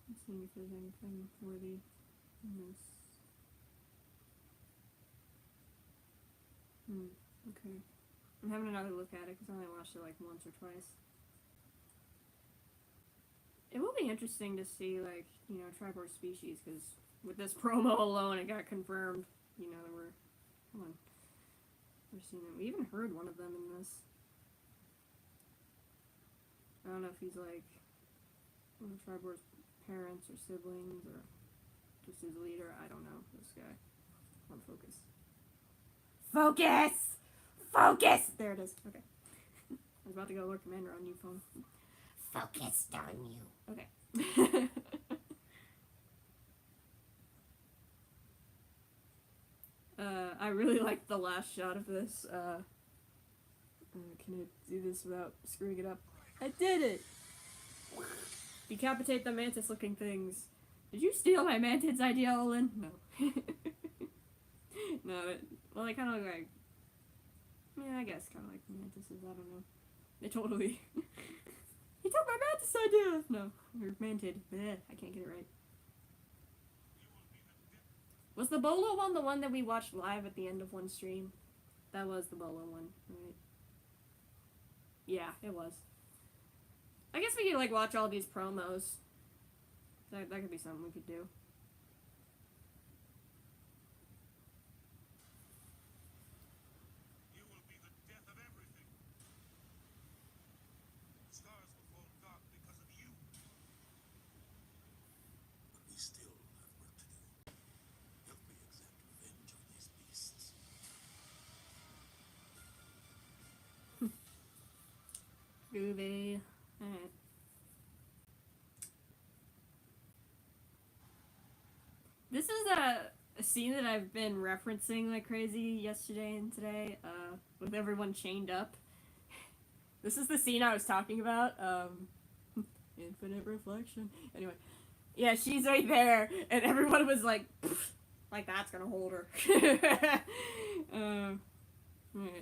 let's seeing if there's anything worthy in this. Okay. I'm having another look at it because I only watched it like once or twice. It will be interesting to see, like, you know, Triborg species, because with this promo alone, it got confirmed. You know, there were. Hold on. We've seen them. We even heard one of them in this. I don't know if he's like one of Triborg's parents or siblings or just his leader. I don't know. This guy. On focus. Focus! Focus! There it is. Okay. I was about to go Lord Commander on new phone. Focused on you. Okay. I really like the last shot of this. Can I do this without screwing it up? I did it! Decapitate the mantis-looking things. Did you steal my mantids idea, Olin? No. No, well, they kind of look like... Yeah, I guess kind of like mantises, I don't know. They totally... He took my mantis idea! No, or mantid. Bleh, I can't get it right. Was the Bolo one the one that we watched live at the end of one stream? That was the Bolo one, right? Yeah, it was. I guess we could, like, watch all these promos. That could be something we could do. You will be the death of everything. The stars will fall dark because of you. But we still have work to do. Help me exact revenge on these beasts. Groovy. Alright. This is a scene that I've been referencing like crazy yesterday and today, with everyone chained up. This is the scene I was talking about, infinite reflection. Anyway. Yeah, she's right there, and everyone was like that's gonna hold her. Alright,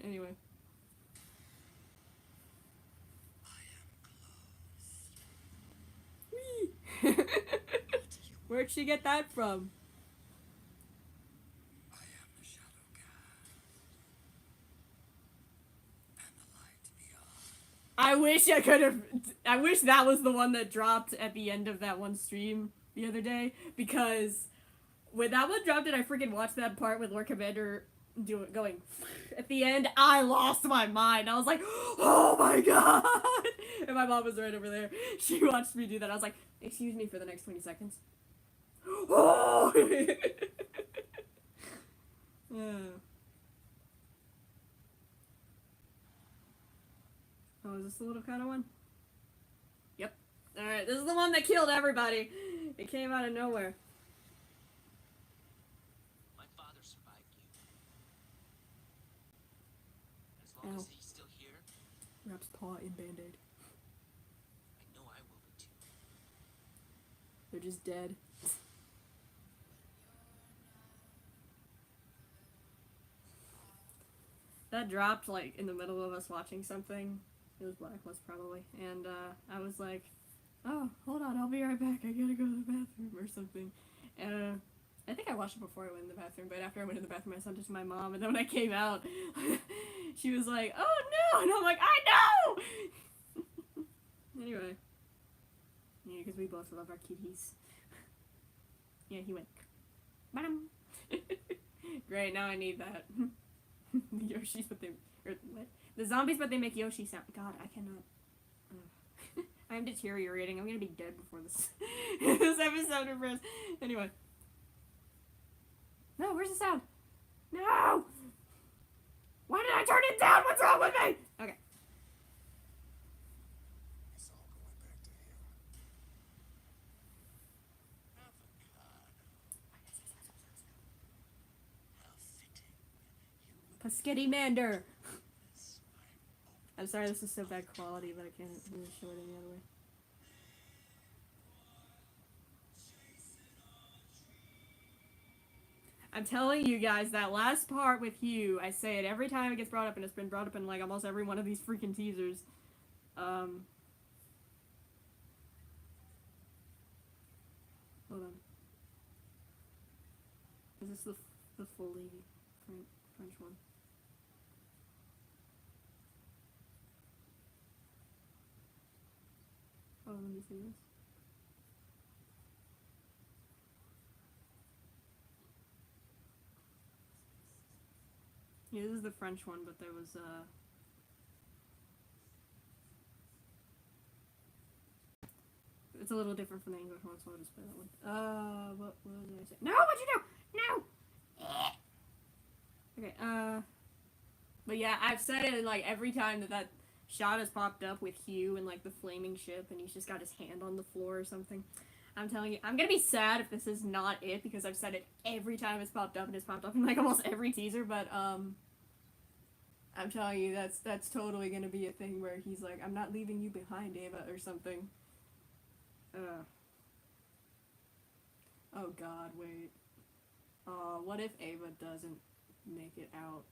anyway. Where'd she get that from? I am the Shadow God. And the light beyond. I wish I could have. I wish that was the one that dropped at the end of that one stream the other day, because when that one dropped and I freaking watched that part with Lord Commander going at the end, I lost my mind. I was like, oh my god! And my mom was right over there. She watched me do that. I was like, excuse me for the next 20 seconds. Oh! Yeah. Oh, is this the little kind of one? Yep. Alright, this is the one that killed everybody. It came out of nowhere. My father survived you. As long as he's still here, Wraps paw in Band-Aid. I know I will be too. They're just dead. That dropped, like, in the middle of us watching something. It was Blacklist, probably. And, I was like, oh, hold on, I'll be right back. I gotta go to the bathroom or something. And, I think I watched it before I went in the bathroom, but after I went in the bathroom, I sent it to my mom, and then when I came out, she was like, oh no! And I'm like, I know! Anyway. Yeah, because we both love our kitties. Yeah, he went, bam! Great, now I need that. The Yoshis, but they, or what? The zombies, but they make Yoshi sound. God, I cannot. I am deteriorating. I'm gonna be dead before this this episode reverse. Anyway. No, where's the sound? No! Why did I turn it down? What's wrong with me? Okay. It's all going back to him. How fitting. Paschetti Mander. I'm sorry this is so bad quality, but I can't really show it any other way. I'm telling you guys, that last part with Hugh, I say it every time it gets brought up, and it's been brought up in like almost every one of these freaking teasers. Hold on. Is this the fully French one? Oh, let me see this. Yeah, this is the French one, but there was it's a little different from the English one, so I'll just play that one. What did I say? No, what'd you do? No! Okay, but yeah, I've said it like every time that shot has popped up with Hugh and like the flaming ship and he's just got his hand on the floor or something. I'm telling you, I'm gonna be sad if this is not it because I've said it every time it's popped up and it's popped up in like almost every teaser, but I'm telling you, that's totally gonna be a thing where he's like, I'm not leaving you behind, Ava, or something. Oh god, wait. What if Ava doesn't make it out?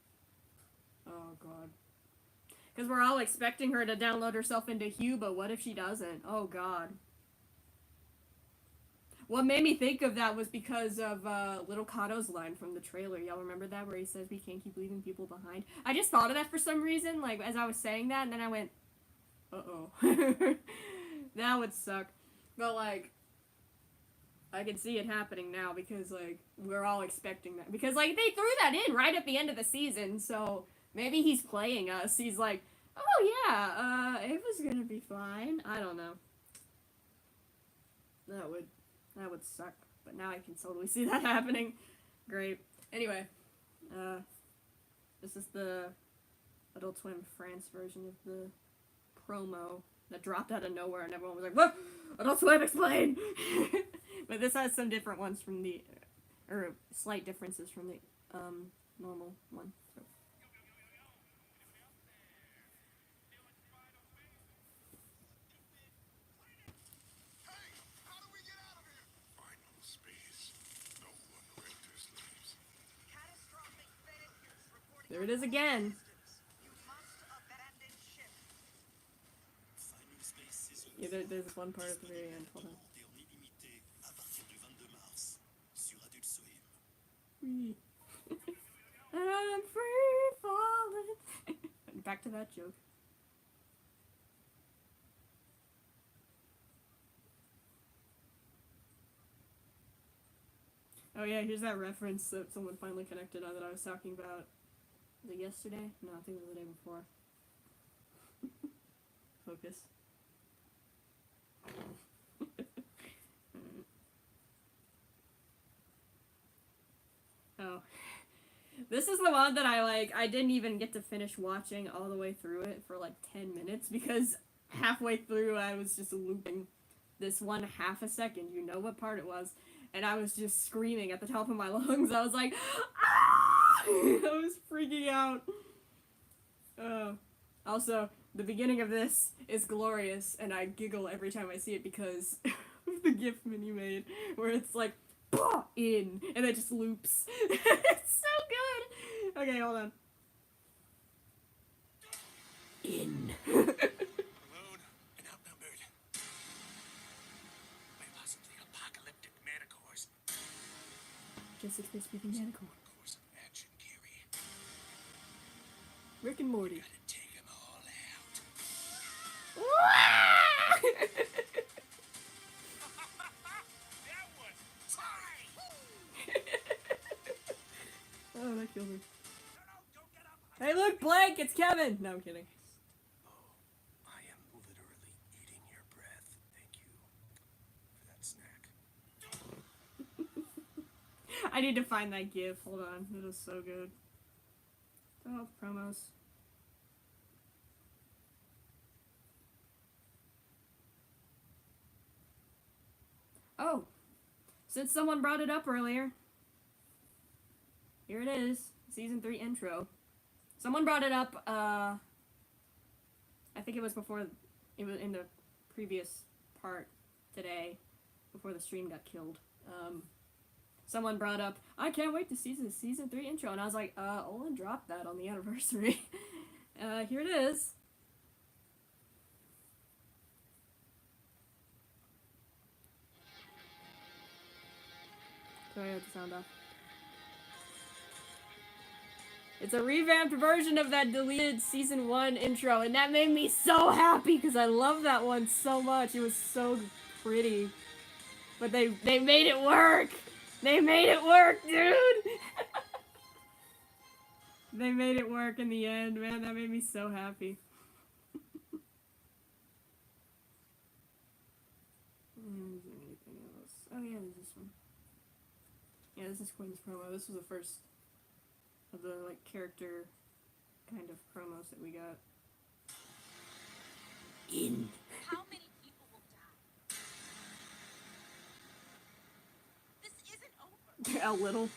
Oh god. Because we're all expecting her to download herself into Hugh, but what if she doesn't? Oh god. What made me think of that was because of Little Kato's line from the trailer. Y'all remember that? Where he says, we can't keep leaving people behind? I just thought of that for some reason, like, as I was saying that, and then I went, uh-oh. That would suck. But, like, I can see it happening now because, like, we're all expecting that. Because, like, they threw that in right at the end of the season, so maybe he's playing us. He's like, oh, yeah, Ava's gonna be fine. I don't know. That would suck. But now I can totally see that happening. Great. Anyway, this is the Adult Swim France version of the promo that dropped out of nowhere and everyone was like, what? Adult Swim, explain! But this has some different ones from the, or slight differences from the, normal one. So. Final space. No one enters leaves. There it is again. Yeah, there's this one part at the very end. Hold on. Free. And I'm free falling. Back to that joke. Oh yeah, here's that reference that someone finally connected on that I was talking about. Was it yesterday? No, I think it was the day before. Focus. Oh. This is the one that I didn't even get to finish watching all the way through it for like 10 minutes because halfway through I was just looping this one half a second. You know what part it was. And I was just screaming at the top of my lungs. I was like, ah! I was freaking out. Also, the beginning of this is glorious, and I giggle every time I see it because of the GIF mini made, where it's like, in, and it just loops. It's so good! Okay, hold on. In. Alone and outnumbered by possibly apocalyptic manticores. Just space breathing manicore. Course of action, Carrie. Rick and Morty. Gotta take them all out. That one. Oh, that killed me. No, don't get up. Hey, look, Blake, it's Kevin! No, I'm kidding. Oh, I am literally eating your breath. Thank you for that snack. I need to find that GIF. Hold on. It was so good. Oh, promos. Oh, since someone brought it up earlier, here it is. Season 3 intro. Someone brought it up, I think it was before, it was in the previous part today, before the stream got killed. Someone brought up, I can't wait to see the season 3 intro, and I was like, Olin dropped that on the anniversary. Here it is. Sorry, I had the sound off. It's a revamped version of that deleted season 1 intro, and that made me so happy because I love that one so much. It was so pretty. But they made it work! They made it work, dude! They made it work in the end, man. That made me so happy. Is there anything else? Oh yeah, there's this one. Yeah, this is Quinn's promo. This was the first of the like character kind of promos that we got. In. How many people will die? This isn't over. A little.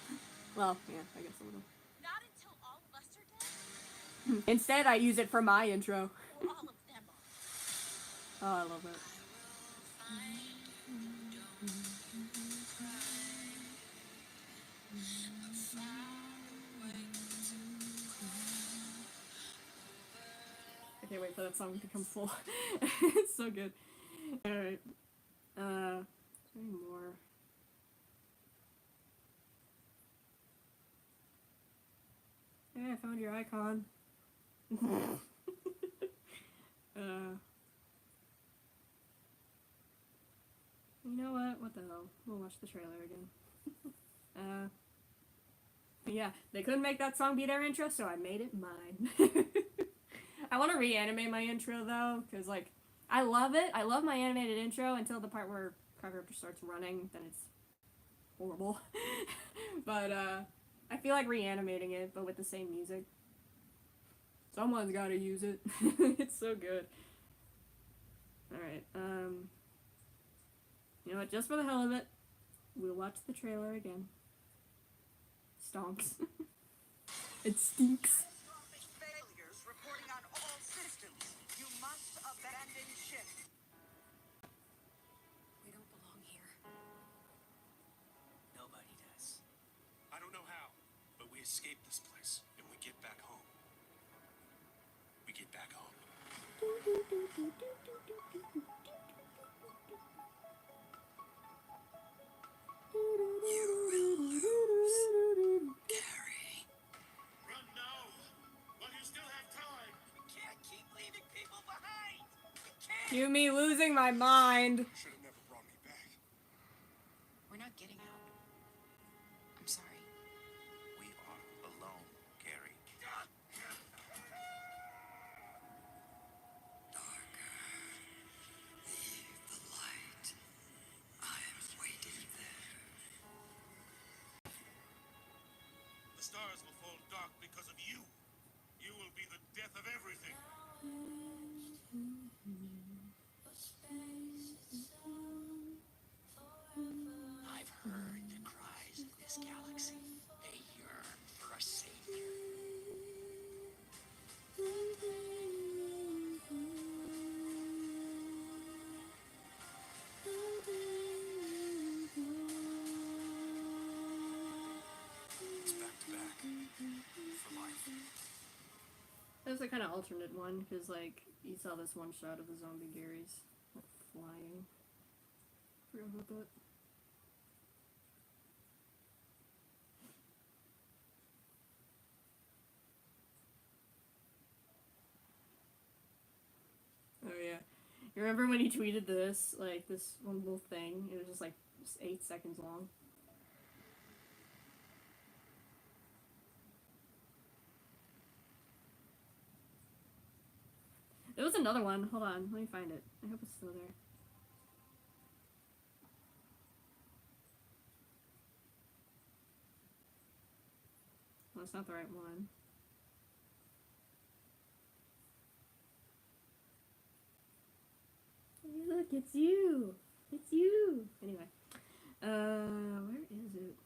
Well, yeah, I guess a little. Not until all of us are dead, Instead, I use it for my intro. or all of them are. Oh, I love it. I can't wait for that song to come full. It's so good. Alright. Is there any more? Hey, I found your icon. You know what? What the hell? We'll watch the trailer again. Yeah, they couldn't make that song be their intro, so I made it mine. I want to reanimate my intro though, because like I love it. I love my animated intro until the part where Crackriptor starts running. Then it's horrible. But I feel like reanimating it, but with the same music. Someone's got to use it. It's so good. All right. You know what? Just for the hell of it, we'll watch the trailer again. Stonks. It stinks. Catastrophic failures reporting on all systems. You must abandon ship. We don't belong here. Nobody does. I don't know how, but we escape this place and we get back home. We get back home. Run now, while you still have time. Can't keep leaving people behind. You can't. Cue me losing my mind. Should have never brought me back. We're not getting out. I'm sorry. We are alone, Gary. Leave the light. I am waiting there. The stars will fall dark because of you. You will be the death of everything. I've heard the cries of this galaxy. They yearn for a savior. It's back to back. For life. That was a kind of alternate one, because, like, you saw this one shot of the zombie Garys like, flying. Forgot about that. Oh, yeah. You remember when he tweeted this? Like, this one little thing? It was just, like, just 8 seconds long. There was another one. Hold on, let me find it. I hope it's still there. Well, it's not the right one. Hey, look, it's you! It's you! Anyway. Where is it?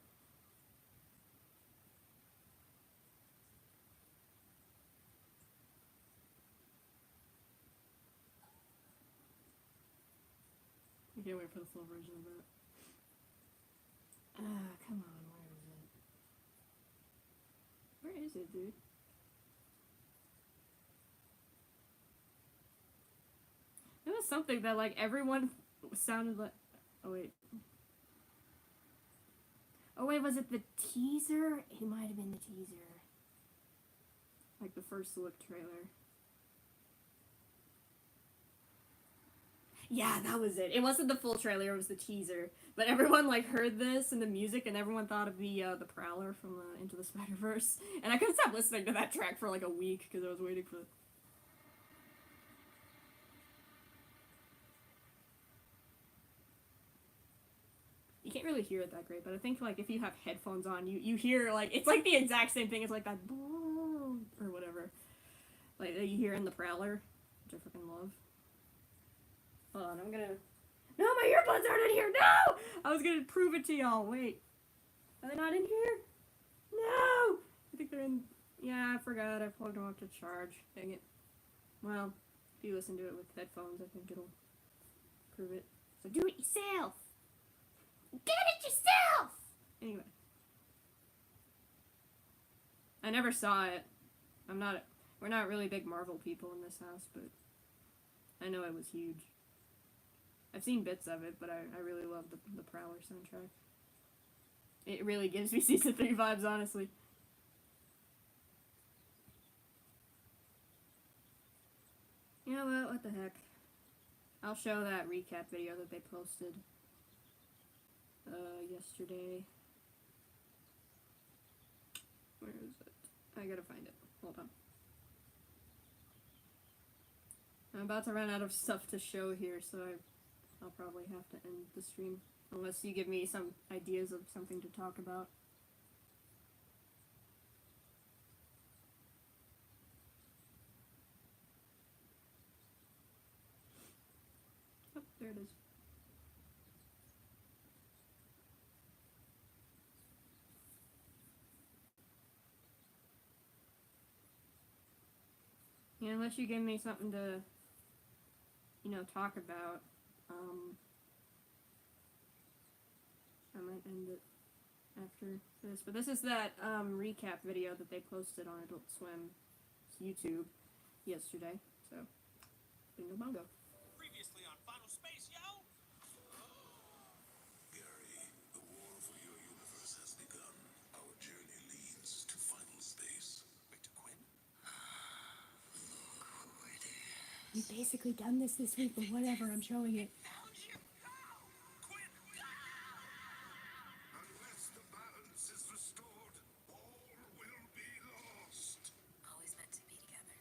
I can't wait for the full version of that. Come on, where is it? Where is it, dude? It was something that, like, everyone sounded like... Oh, wait. Oh wait, was it the teaser? It might have been the teaser. Like the first look trailer. Yeah, that was it. It wasn't the full trailer, it was the teaser. But everyone like heard this and the music and everyone thought of the Prowler from Into the Spider-Verse. And I couldn't stop listening to that track for like a week because I was waiting for You can't really hear it that great, but I think like if you have headphones on, you hear like it's like the exact same thing as like that or whatever. Like that you hear in the Prowler, which I fucking love. Hold on, I'm gonna. No, my earbuds aren't in here. No, I was gonna prove it to y'all. Wait, are they not in here? No, I think they're in. Yeah, I forgot. I plugged them up to charge. Dang it. Well, if you listen to it with headphones, I think it'll prove it. So do it yourself. Get it yourself. Anyway, I never saw it. We're not really big Marvel people in this house, but I know it was huge. I've seen bits of it, but I really love the Prowler soundtrack. It really gives me season 3 vibes, honestly. You know what the heck. I'll show that recap video that they posted yesterday. Where is it? I gotta find it. Hold on. I'm about to run out of stuff to show here, so I'll probably have to end the stream. Unless you give me some ideas of something to talk about. Oh, there it is. Yeah, unless you give me something to, talk about, I might end it after this. But this is that recap video that they posted on Adult Swim's YouTube yesterday. So, bingo bongo. Previously on Final Space, yo! Gary, the war for your universe has begun. Our journey leads to final space. Victor Quinn? We've basically done this week, but whatever, I'm showing it. Found you! Quinn, go! Unless the balance is restored, all will be lost. Always meant to be together.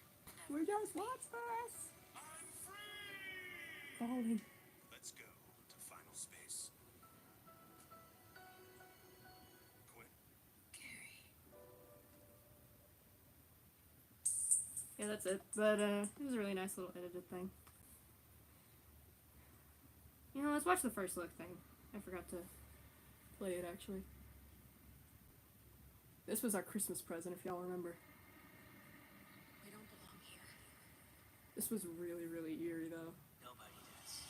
We're just monsters! I'm free! Falling. Let's go to Final Space. Quinn? Yeah, that's it. But, it was a really nice little edited thing. Let's watch the first look thing. I forgot to play it, actually. This was our Christmas present, if y'all remember. We don't belong here. This was really, really eerie, though. Nobody does.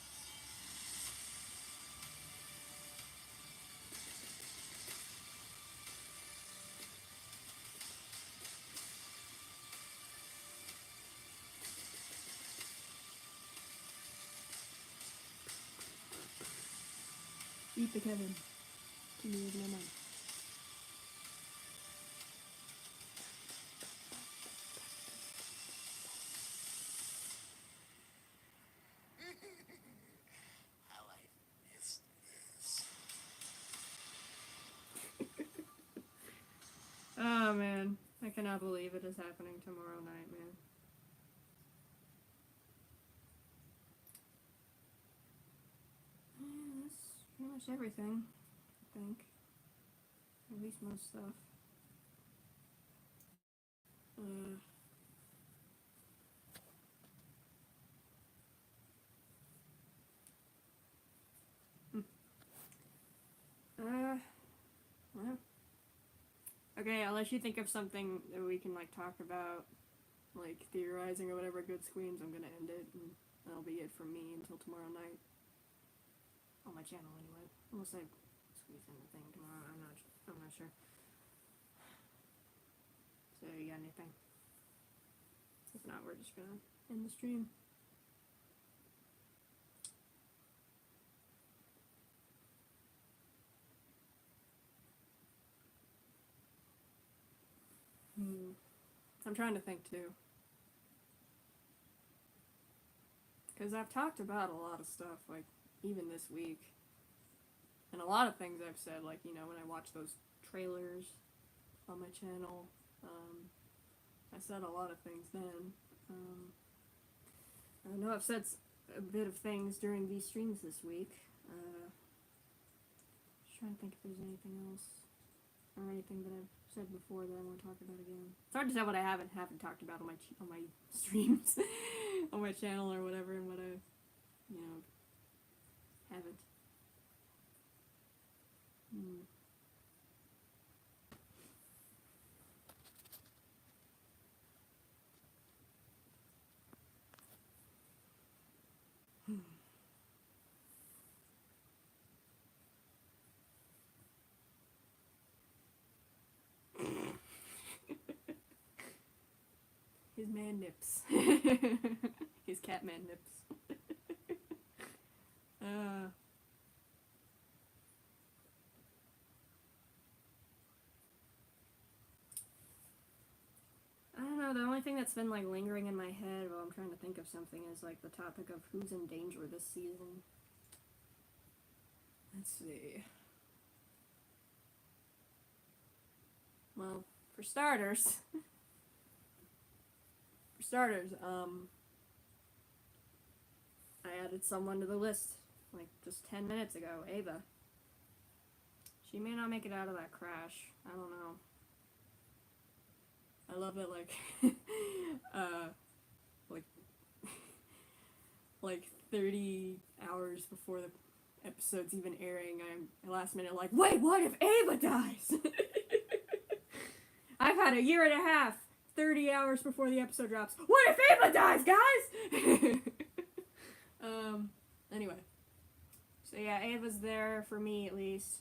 Eat the Kevin. Give me my money. How I missed this. Oh, man. I cannot believe it is happening tomorrow night, man. Yeah, that's pretty much everything, I think. At least most stuff. Well. Okay, I'll let you think of something that we can, talk about, theorizing or whatever good squeams. I'm gonna end it, and that'll be it from me until tomorrow night. On my channel, anyway. Unless I squeeze in the thing tomorrow, I'm not sure. So, you got anything? If not, we're just gonna end the stream. I'm trying to think too. Because I've talked about a lot of stuff, like, even this week. And a lot of things I've said, like, you know, when I watch those trailers on my channel, I said a lot of things then. I know I've said a bit of things during these streams this week. Just trying to think if there's anything else, or anything that I've said before that I want to talk about again. It's hard to tell what I haven't talked about on my streams, on my channel or whatever, and what I, you know, haven't. His man nips. His cat man nips. I don't know, the only thing that's been like lingering in my head while I'm trying to think of something is like the topic of who's in danger this season. Let's see. Well, for starters, I added someone to the list like just 10 minutes ago, Ava. She may not make it out of that crash. I don't know. I love it, like, like 30 hours before the episode's even airing, I'm last minute like, wait, what if Ava dies? I've had a year and a half, 30 hours before the episode drops. What if Ava dies, guys? Anyway. So yeah, Ava's there for me at least.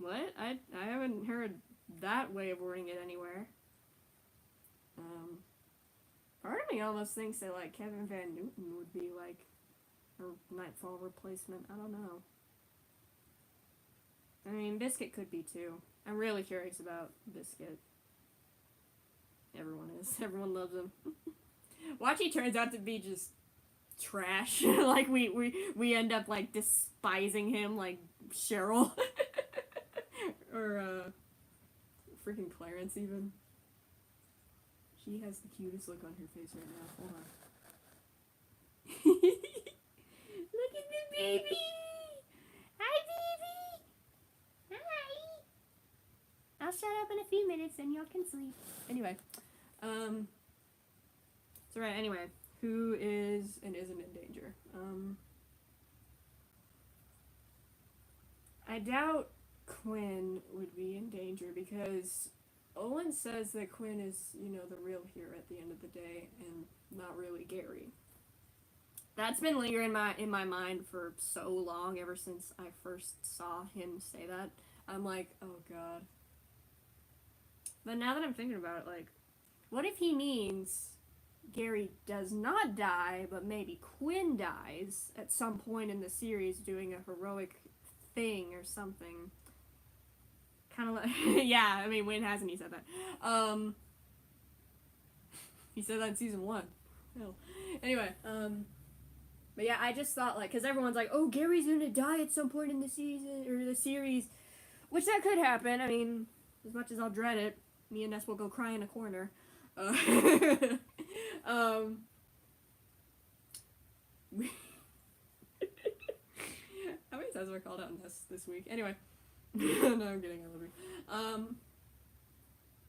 What? I haven't heard that way of wording it anywhere. Part of me almost thinks that like Kevin Van Newton would be like a Nightfall replacement. I don't know. I mean, Biscuit could be too. I'm really curious about Biscuit. Everyone is. Everyone loves him. Watchy turns out to be just trash. Like we end up like despising him like Cheryl. Or freaking Clarence even. She has the cutest look on her face right now. Hold on. Look at the baby! Hi, baby! Hi! I'll shut up in a few minutes and y'all can sleep. Anyway, so right, anyway, who is and isn't in danger? I doubt Quinn would be in danger because Olin says that Quinn is, you know, the real hero at the end of the day and not really Gary. That's been lingering in my mind for so long, ever since I first saw him say that. I'm like, oh god. But now that I'm thinking about it, like, what if he means Gary does not die, but maybe Quinn dies at some point in the series doing a heroic thing or something? Kind of like, yeah, I mean, when hasn't he said that? He said that in season 1. Hell. Anyway, but yeah, I just thought, like, because everyone's like, oh, Gary's gonna die at some point in the season, or the series, which that could happen. I mean, as much as I'll dread it, me and Ness will go cry in a corner. How many times have I called out Ness this week? Anyway. No, I'm kidding, I love you.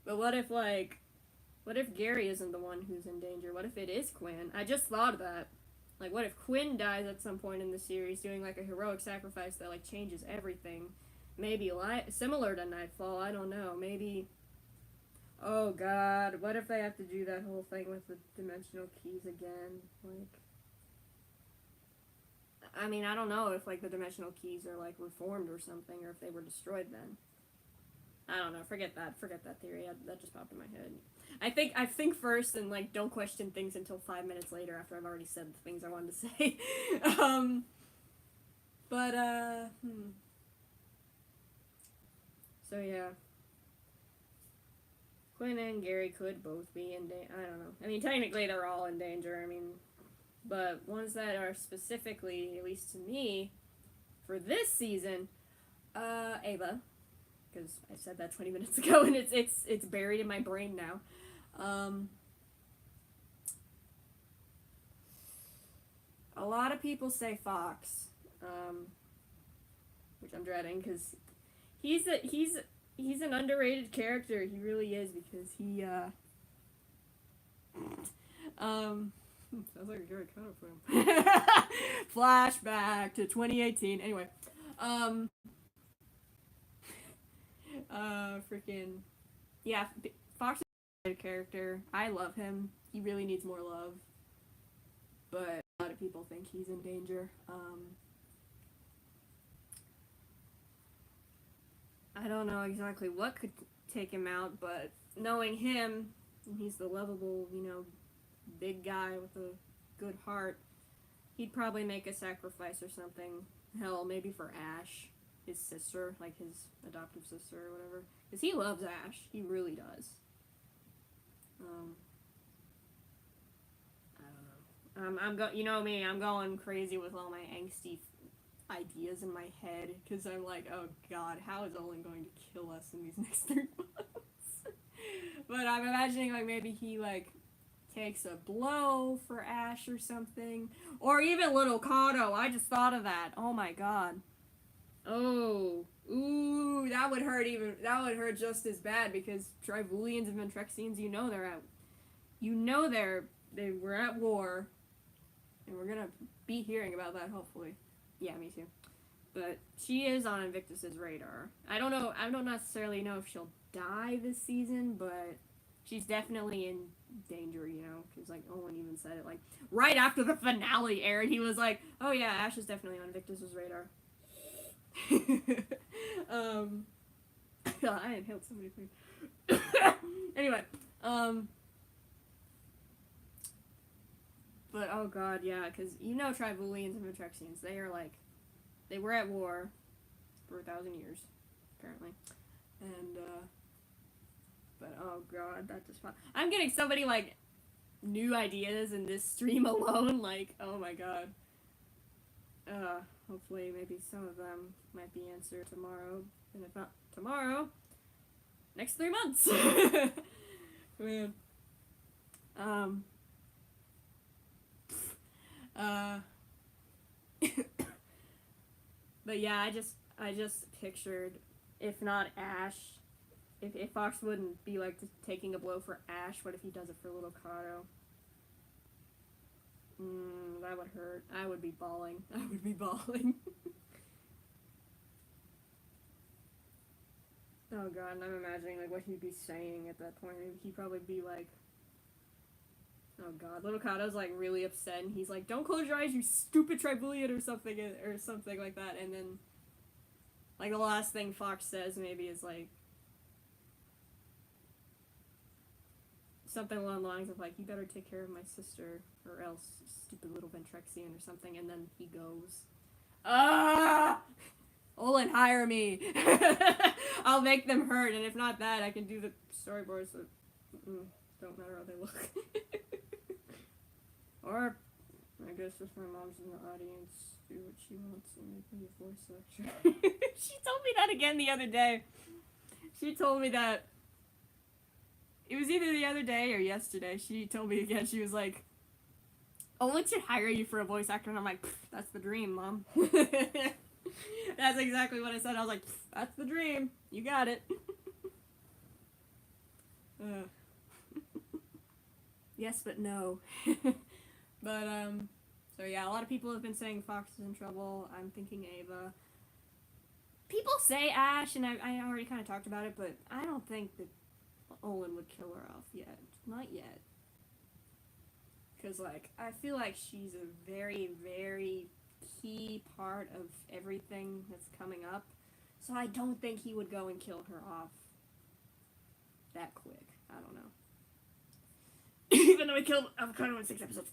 But what if Gary isn't the one who's in danger? What if it is Quinn? I just thought of that. Like, what if Quinn dies at some point in the series doing, like, a heroic sacrifice that, like, changes everything? Maybe, similar to Nightfall, I don't know. Maybe, oh god, what if they have to do that whole thing with the dimensional keys again? Like, I mean, I don't know if, like, the dimensional keys are, like, reformed or something, or if they were destroyed then. I don't know, forget that theory, that just popped in my head. I think first and, like, don't question things until 5 minutes later after I've already said the things I wanted to say. So yeah. Quinn and Gary could both be in danger. I don't know. I mean, technically they're all in danger. I mean, but ones that are specifically, at least to me, for this season, Ava, because I said that 20 minutes ago, and it's buried in my brain now. A lot of people say Fox, which I'm dreading because he's an underrated character. He really is, because he sounds like a Gary Connor film. Flashback to 2018. Anyway, freaking yeah, Fox is a good character. I love him. He really needs more love, but a lot of people think he's in danger. I don't know exactly what could take him out, but knowing him, he's the lovable, big guy with a good heart, he'd probably make a sacrifice or something. Hell, maybe for Ash, his sister, like his adoptive sister or whatever. Because he loves Ash. He really does. I don't know. You know me, I'm going crazy with all my angsty ideas in my head, because I'm like, oh god, how is Olin going to kill us in these next 3 months? But I'm imagining, like, maybe he, like, takes a blow for Ash or something. Or even Little Kato. I just thought of that. Oh my god. Oh. Ooh, that would hurt just as bad, because Trivulians and Ventrexians, they were at war, and we're gonna be hearing about that, hopefully. Yeah, me too. But she is on Invictus's radar. I don't necessarily know if she'll die this season, but she's definitely in danger, because, like, Owen even said it, like, right after the finale aired, he was like, oh yeah, Ash is definitely on Invictus's radar. I inhaled so many things. Anyway, but oh god, yeah, because Trivulians and Ventrexians, they were at war for 1,000 years, apparently, and but oh god, that just fun. I'm getting so many, like, new ideas in this stream alone, like, oh my god. Hopefully maybe some of them might be answered tomorrow, and if not tomorrow, next 3 months. Man. But yeah, I just pictured, if not Ash, if Fox wouldn't be, like, taking a blow for Ash, what if he does it for Little Kato? That would hurt. I would be bawling. Oh god, and I'm imagining, like, what he'd be saying at that point. He'd probably be like, oh god, Little Kato's, like, really upset, and he's like, don't close your eyes, you stupid Tribulian, or something like that, and then, like, the last thing Fox says maybe is, like, something along the lines of, like, you better take care of my sister, or else, stupid little Ventrexian or something, and then he goes. Olin, hire me! I'll make them hurt, and if not that, I can do the storyboards that don't matter how they look. Or, I guess if my mom's in the audience, do what she wants and make me a voice lecture. She told me that again the other day. She told me that it was either the other day or yesterday. She told me again, she was like, Olin should hire you for a voice actor. And I'm like, that's the dream, Mom. That's exactly what I said. I was like, that's the dream. You got it. Yes, but no. But, so yeah, a lot of people have been saying Fox is in trouble. I'm thinking Ava. People say Ash, and I already kind of talked about it, but I don't think that Olin would kill her off yet. Not yet. Because, like, I feel like she's a very, very key part of everything that's coming up. So I don't think he would go and kill her off that quick. I don't know. Even though he killed Avocado in 6 episodes.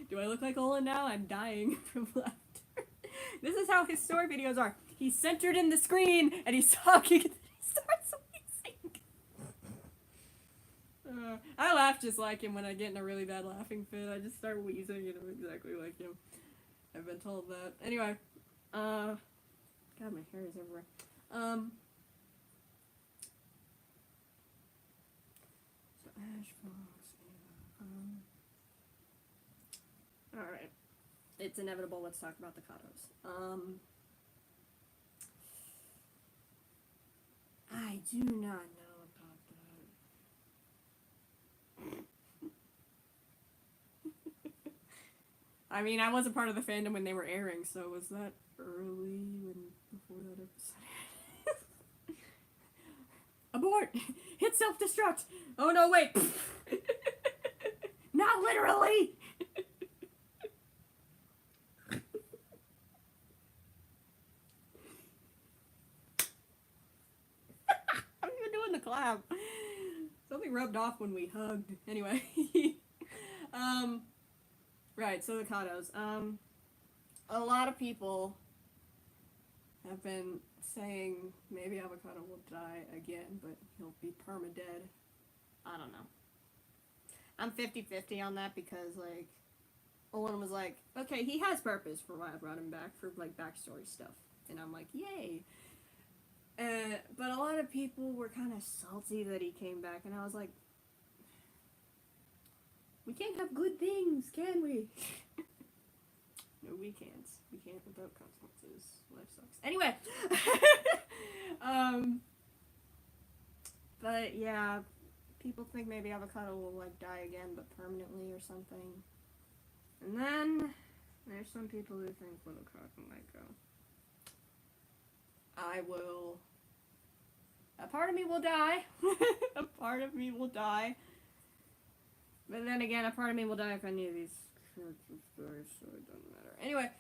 Do I look like Olin now? I'm dying from laughter. This is how his story videos are. He's centered in the screen and he's talking and then he starts wheezing. I laugh just like him when I get in a really bad laughing fit. I just start wheezing and I'm exactly like him. I've been told that. Anyway, God, my hair is everywhere. So Ash Fox, yeah. Alright. It's inevitable, let's talk about the Katos. I do not know about that. I mean, I wasn't part of the fandom when they were airing, so was that early before that episode? Abort! Hit self-destruct! Oh no, wait! Not literally! I'm even doing the clap. Something rubbed off when we hugged. Anyway. Right, so the Katos. A lot of people have been saying maybe Avocado will die again, but he'll be perma-dead. I don't know. I'm 50-50 on that because, like, Owen was like, okay, he has purpose for why I brought him back for, like, backstory stuff. And I'm like, yay! But a lot of people were kind of salty that he came back, and I was like, we can't have good things, can we? No, we can't. We can't without consequences. Life sucks. Anyway! But yeah, people think maybe Avocado will, like, die again, but permanently or something. And then, there's some people who think Little Croc might go. A part of me will die. A part of me will die. But then again, a part of me will die if any of these characters die, so it doesn't matter. Anyway.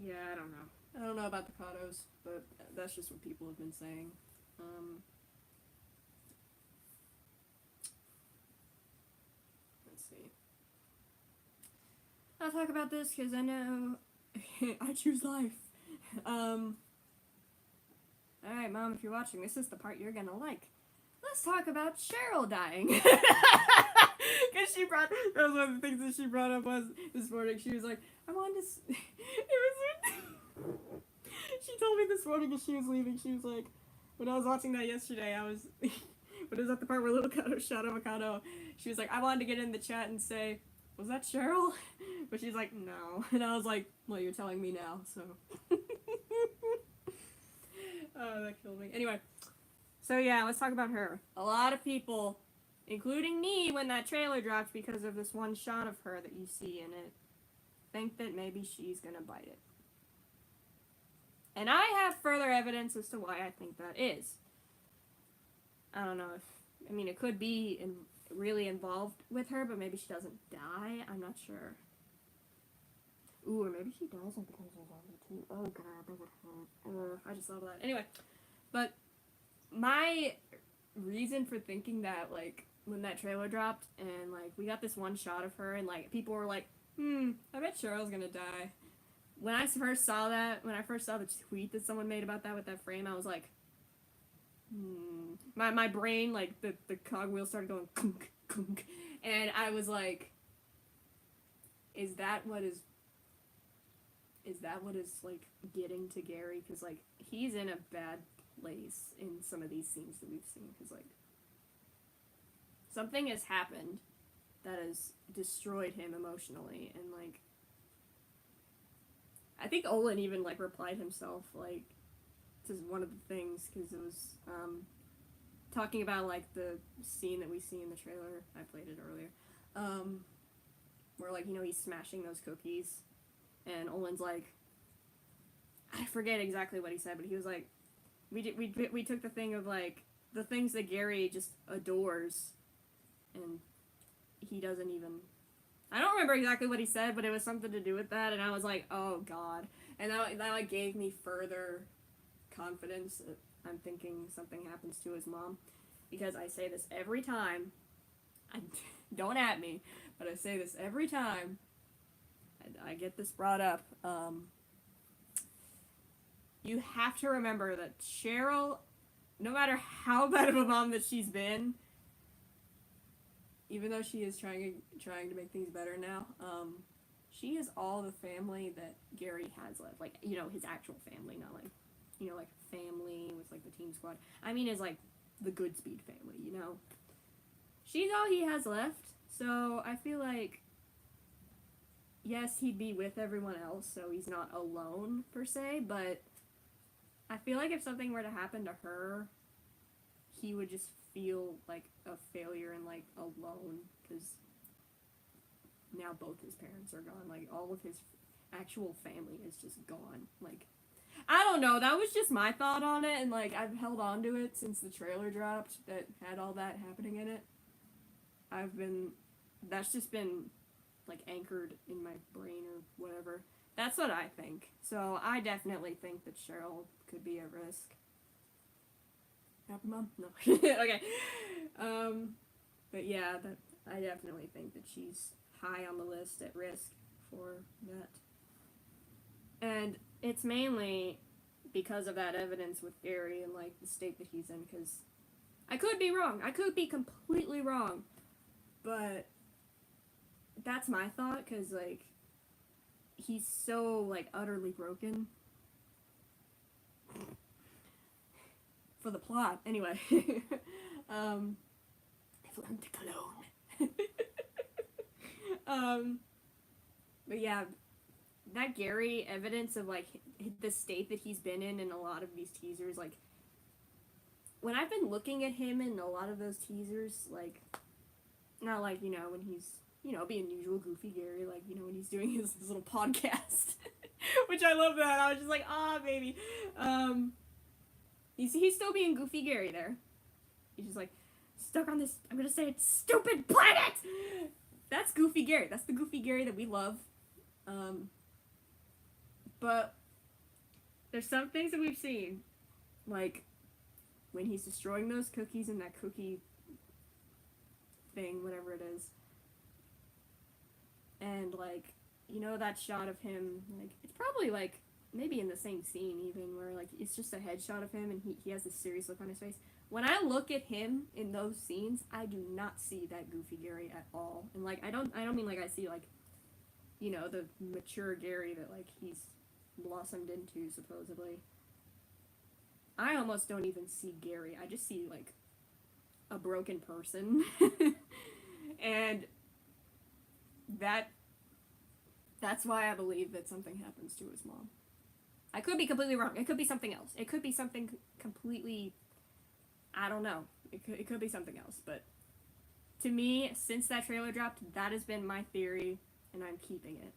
Yeah, I don't know. I don't know about the Katos, but that's just what people have been saying. Let's see. I'll talk about this because I know I choose life. Alright, Mom, if you're watching, this is the part you're gonna like. Let's talk about Cheryl dying. Because that was one of the things that she brought up was this morning. She was like, I wanted to, she told me this morning as she was leaving, she was like, when I was watching that yesterday, when it was at the part where Little Kato shot Avocado, she was like, I wanted to get in the chat and say, was that Cheryl? But she's like, no. And I was like, well, you're telling me now, so. Oh, that killed me. Anyway, so yeah, let's talk about her. A lot of people, including me when that trailer dropped because of this one shot of her that you see in it, think that maybe she's gonna bite it. And I have further evidence as to why I think that is. I don't know it could be really involved with her, but maybe she doesn't die. I'm not sure. Ooh, or maybe she dies and becomes a zombie too. Oh god, that would hurt. I just love that. Anyway, but my reason for thinking that, like, when that trailer dropped and, like, we got this one shot of her and, like, people were like, I bet Cheryl's gonna die. When I first saw the tweet that someone made about that with that frame, I was like, My brain, like, the cogwheel started going kunk, kunk, and I was like, is that what is, like, getting to Gary? Because, like, he's in a bad place in some of these scenes that we've seen, because, like, something has happened that has destroyed him emotionally, and, like, I think Olin even, like, replied himself, like, to one of the things, because it was, talking about, like, the scene that we see in the trailer. I played it earlier. Where, like, you know, he's smashing those cookies, and Olin's like, I forget exactly what he said, but he was like, we took the thing of, like, the things that Gary just adores, and he doesn't even, I don't remember exactly what he said, but it was something to do with that, and I was like, oh god, and that like, gave me further confidence that I'm thinking something happens to his mom, because I say this every time, don't at me, but I say this every time I get this brought up. You have to remember that Cheryl, no matter how bad of a mom that she's been, even though she is trying to make things better now, she is all the family that Gary has left. Like, you know, his actual family, not like, you know, like family with like the team squad. I mean, is like the Goodspeed family, you know. She's all he has left, so I feel like, yes, he'd be with everyone else, so he's not alone per se, but I feel like if something were to happen to her, he would just feel like a failure and like alone, because now both his parents are gone. Like, all of his actual family is just gone. Like, I don't know, that was just my thought on it, and like, I've held on to it since the trailer dropped that had all that happening in it. That's just been like anchored in my brain or whatever. That's what I think. So I definitely think that Cheryl could be at risk. Happy mom? No. Okay. But yeah, I definitely think that she's high on the list at risk for that. And it's mainly because of that evidence with Gary and like the state that he's in, because I could be wrong. I could be completely wrong. But that's my thought, because like he's so like utterly broken for the plot. Anyway, I've learned to cologne. But yeah, that Gary evidence of like the state that he's been in a lot of these teasers, like when I've been looking at him in a lot of those teasers, like not like, you know, when he's, you know, being usual goofy Gary, like, you know, when he's doing his little podcast, which I love that. I was just like, ah, baby. He's still being goofy Gary there. He's just like, stuck on this, I'm gonna say it, stupid planet! That's goofy Gary. That's the goofy Gary that we love. But there's some things that we've seen, like when he's destroying those cookies in that cookie thing, whatever it is. And like, you know, that shot of him, like, it's probably like maybe in the same scene even, where like it's just a headshot of him and he has this serious look on his face. When I look at him in those scenes, I do not see that goofy Gary at all. And like I don't mean like I see like, you know, the mature Gary that like he's blossomed into supposedly. I almost don't even see Gary. I just see like a broken person. And that's why I believe that something happens to his mom. I could be completely wrong. It could be something else. It could be something completely, I don't know. It could be something else. But to me, since that trailer dropped, that has been my theory, and I'm keeping it.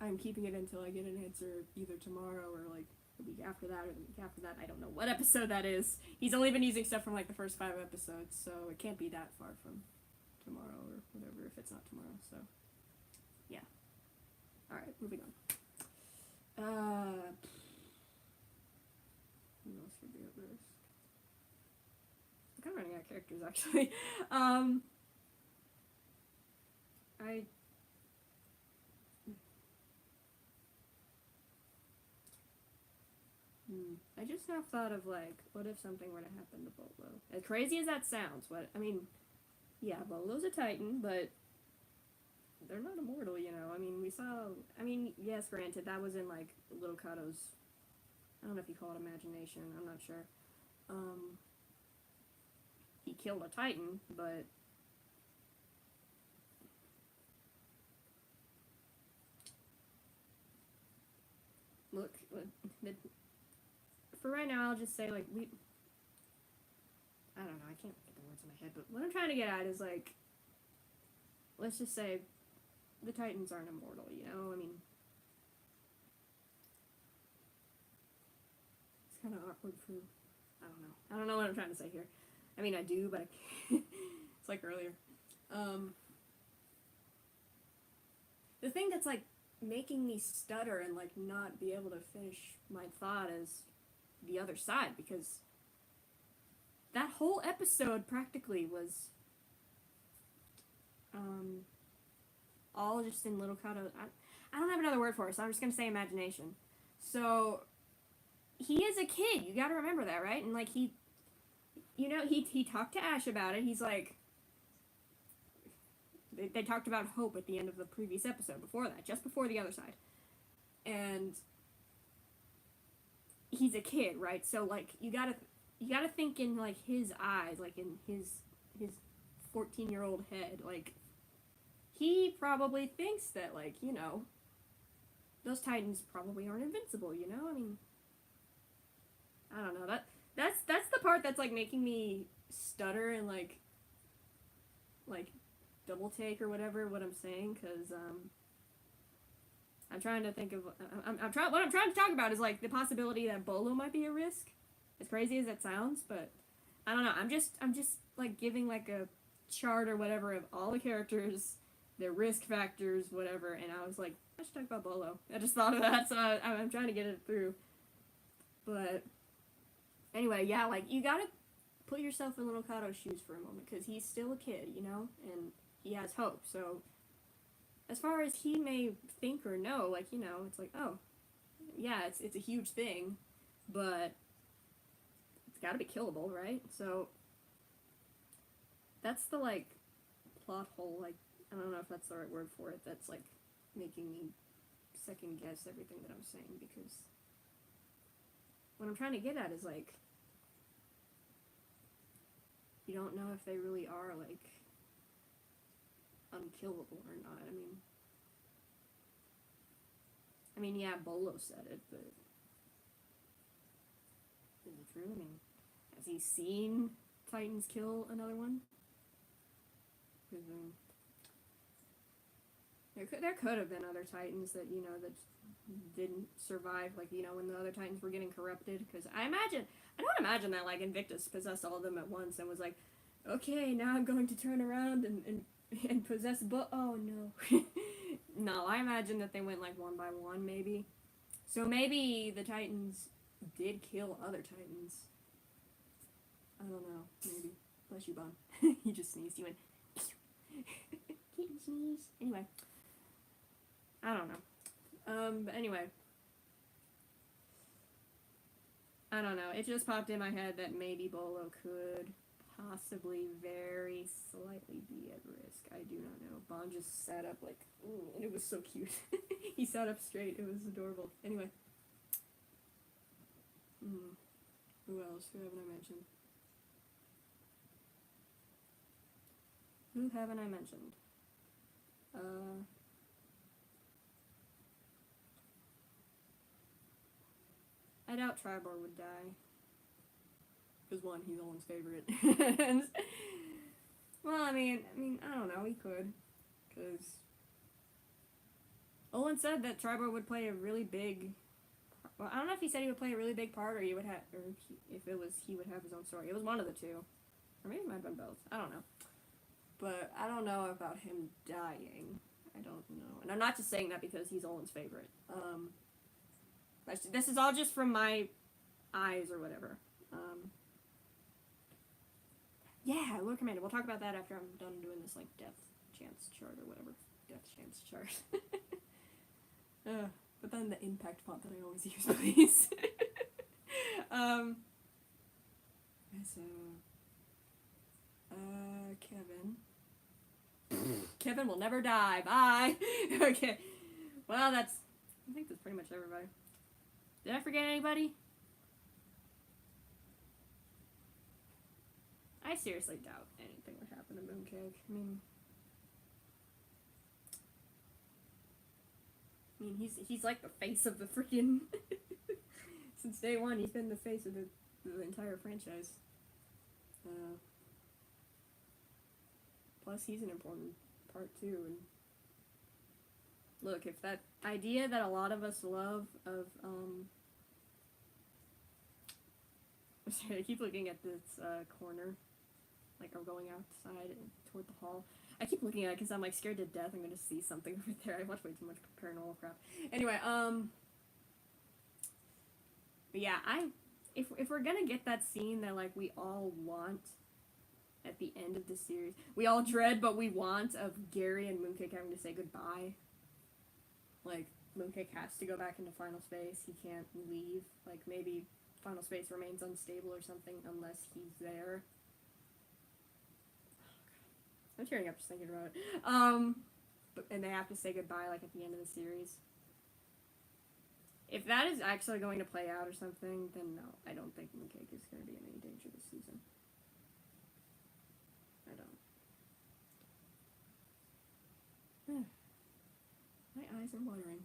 I'm keeping it until I get an answer either tomorrow or like the week after that or the week after that. I don't know what episode that is. He's only been using stuff from like the first 5 episodes, so it can't be that far from tomorrow or whatever if it's not tomorrow. So yeah. Alright, moving on. Who else would be at risk? I'm kind of running out of characters actually. I just now thought of like, what if something were to happen to Bolo? As crazy as that sounds, yeah, Bolo's a Titan, but they're not immortal, you know. Yes, granted, that was in like Little Kato's, I don't know if you call it imagination, I'm not sure. He killed a Titan, but look, for right now, I'll just say, like, I don't know, I can't get the words in my head, but what I'm trying to get at is, like, let's just say the Titans aren't immortal, you know? I mean, it's kind of awkward for, I don't know. I don't know what I'm trying to say here. I mean, I do, but I can't. It's like earlier. The thing that's, like, making me stutter and, like, not be able to finish my thought is the other side, because that whole episode practically was all just in little Kato. I don't have another word for it, so I'm just gonna say imagination. So he is a kid. You gotta remember that, right? And like he talked to Ash about it. He's like, they talked about hope at the end of the previous episode. Before that, just before the other side, and he's a kid, right? So like you gotta think in like his eyes, like in his 14-year-old head, like he probably thinks that like those Titans probably aren't invincible. I mean, I don't know that's the part that's like making me stutter and like double take or whatever what I'm saying, because I'm trying to think of what I'm trying to talk about is like the possibility that Bolo might be a risk, as crazy as that sounds. But I don't know, I'm just like giving like a chart or whatever of all the characters, their risk factors, whatever, and I was like, I should talk about Bolo. I just thought of that, so I'm trying to get it through. But anyway, yeah, like you gotta put yourself in little Kato's shoes for a moment, because he's still a kid, and he has hope. So as far as he may think or know, like, it's like, oh, yeah, it's a huge thing, but it's gotta be killable, right? So that's the, like, plot hole, like, I don't know if that's the right word for it, that's, like, making me second guess everything that I'm saying, because what I'm trying to get at is, like, you don't know if they really are, like, unkillable or not. I mean, yeah, Bolo said it, but is it true? I mean, has he seen Titans kill another one? Because there could have been other Titans that that didn't survive, like when the other Titans were getting corrupted. Because I don't imagine that like Invictus possessed all of them at once and was like, okay, now I'm going to turn around and possess, but oh no. No, I imagine that they went like one by one, maybe. So maybe the Titans did kill other Titans. I don't know, maybe. Bless you, Bon. He just sneezed. He went, kitten sneeze. Anyway. I don't know. But anyway. I don't know. It just popped in my head that maybe Bolo could possibly very slightly be at risk. I do not know. Bon just sat up like, ooh, and it was so cute. He sat up straight. It was adorable. Anyway. Who else? Who haven't I mentioned? Who haven't I mentioned? I doubt Tribor would die. Because one, he's Owen's favorite. And, well, I mean, I don't know, he could. Because Owen said that Tribor would play a really big... Well, I don't know if he said he would play a really big part, or he would have... Or if it was, he would have his own story. It was one of the two. Or maybe it might have been both. I don't know. But I don't know about him dying. I don't know. And I'm not just saying that because he's Owen's favorite. This is all just from my eyes or whatever. Yeah, Lord Commander. We'll talk about that after I'm done doing this, like, death chance chart or whatever. Death chance chart. But then the impact font that I always use, please. So, Kevin. Kevin will never die. Bye. Okay. Well, I think that's pretty much everybody. Did I forget anybody? I seriously doubt anything would happen to Mooncake. I mean, he's like the face of the freaking... Since day one, he's been the face of the entire franchise. Plus, he's an important part, too. And look, if that idea that a lot of us love of, sorry, I keep looking at this, corner. Like, I'm going outside and toward the hall. I keep looking at it because I'm, like, scared to death I'm gonna see something over there. I watch way too much paranormal crap. Anyway, but yeah, if we're gonna get that scene that, like, we all want, at the end of the series. We all dread, but we want, of Gary and Mooncake having to say goodbye. Like, Mooncake has to go back into Final Space. He can't leave. Like, maybe Final Space remains unstable or something unless he's there. I'm tearing up just thinking about it. And they have to say goodbye, like, at the end of the series. If that is actually going to play out or something, then no, I don't think Mooncake is going to be in any danger this season. I don't. My eyes are watering.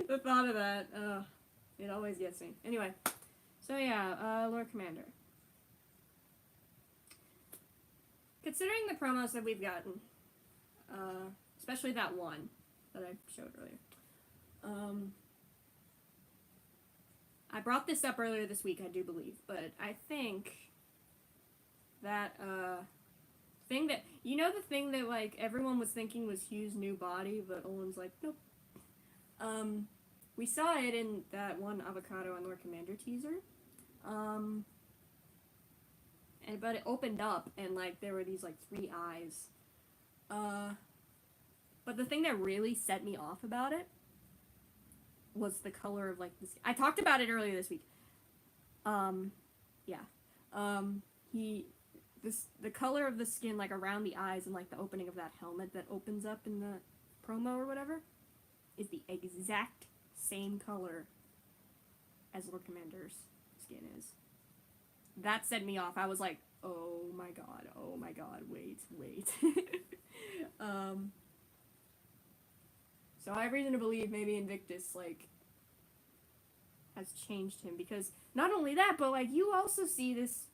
The thought of that, it always gets me. Anyway, so yeah, Lord Commander. Considering the promos that we've gotten, especially that one that I showed earlier, I brought this up earlier this week, I do believe, but I think that, thing that, you know, the thing that, like, everyone was thinking was Hugh's new body, but Owen's like, nope. We saw it in that one Avocado and Lord Commander teaser, but it opened up, and, like, there were these, like, 3 eyes, but the thing that really set me off about it was the color of, like, this. I talked about it earlier this week. The color of the skin, like, around the eyes and, like, the opening of that helmet that opens up in the promo or whatever, is the exact same color as Lord Commander's skin is. That set me off. I was like, oh my god, wait. So I have reason to believe maybe Invictus, like, has changed him, because not only that, but, like, you also see this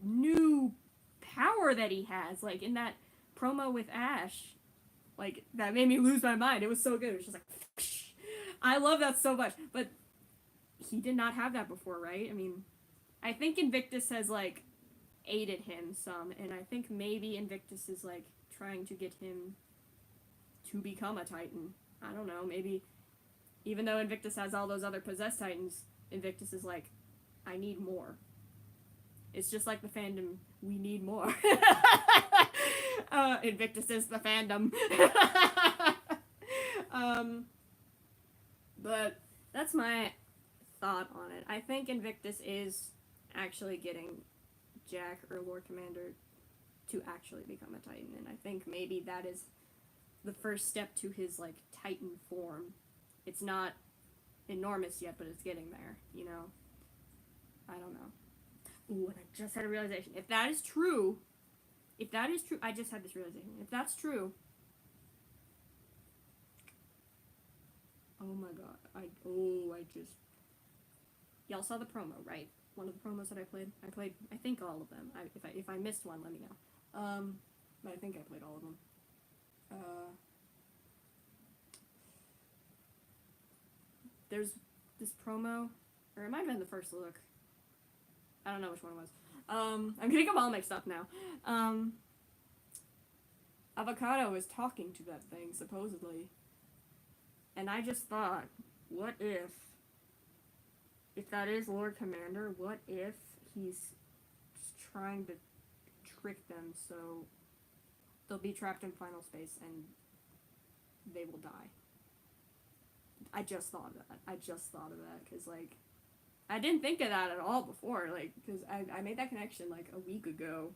new power that he has, like, in that promo with Ash. Like, that made me lose my mind. It was so good. It was just like, I love that so much, but he did not have that before, right? I mean, I think Invictus has, like, aided him some, and I think maybe Invictus is, like, trying to get him to become a Titan. I don't know, maybe, even though Invictus has all those other possessed Titans, Invictus is like, I need more. It's just like the fandom, we need more. Invictus is the fandom. But that's my thought on it. I think Invictus is actually getting Jack or Lord Commander to actually become a Titan, and I think maybe that is the first step to his, like, Titan form. It's not enormous yet, but it's getting there, you know? I don't know. Ooh, and I just had a realization. If that is true, I just had this realization. If that's true, oh my god, y'all saw the promo, right? One of the promos that I played, I think all of them. If I missed one, let me know. But I think I played all of them. There's this promo, or it might have been the first look. I don't know which one it was. I'm getting them all mixed up now. Avocado is talking to that thing, supposedly. And I just thought, what if that is Lord Commander, what if he's just trying to trick them so they'll be trapped in Final Space and they will die? I just thought of that, because, like, I didn't think of that at all before, like, because I made that connection, like, a week ago,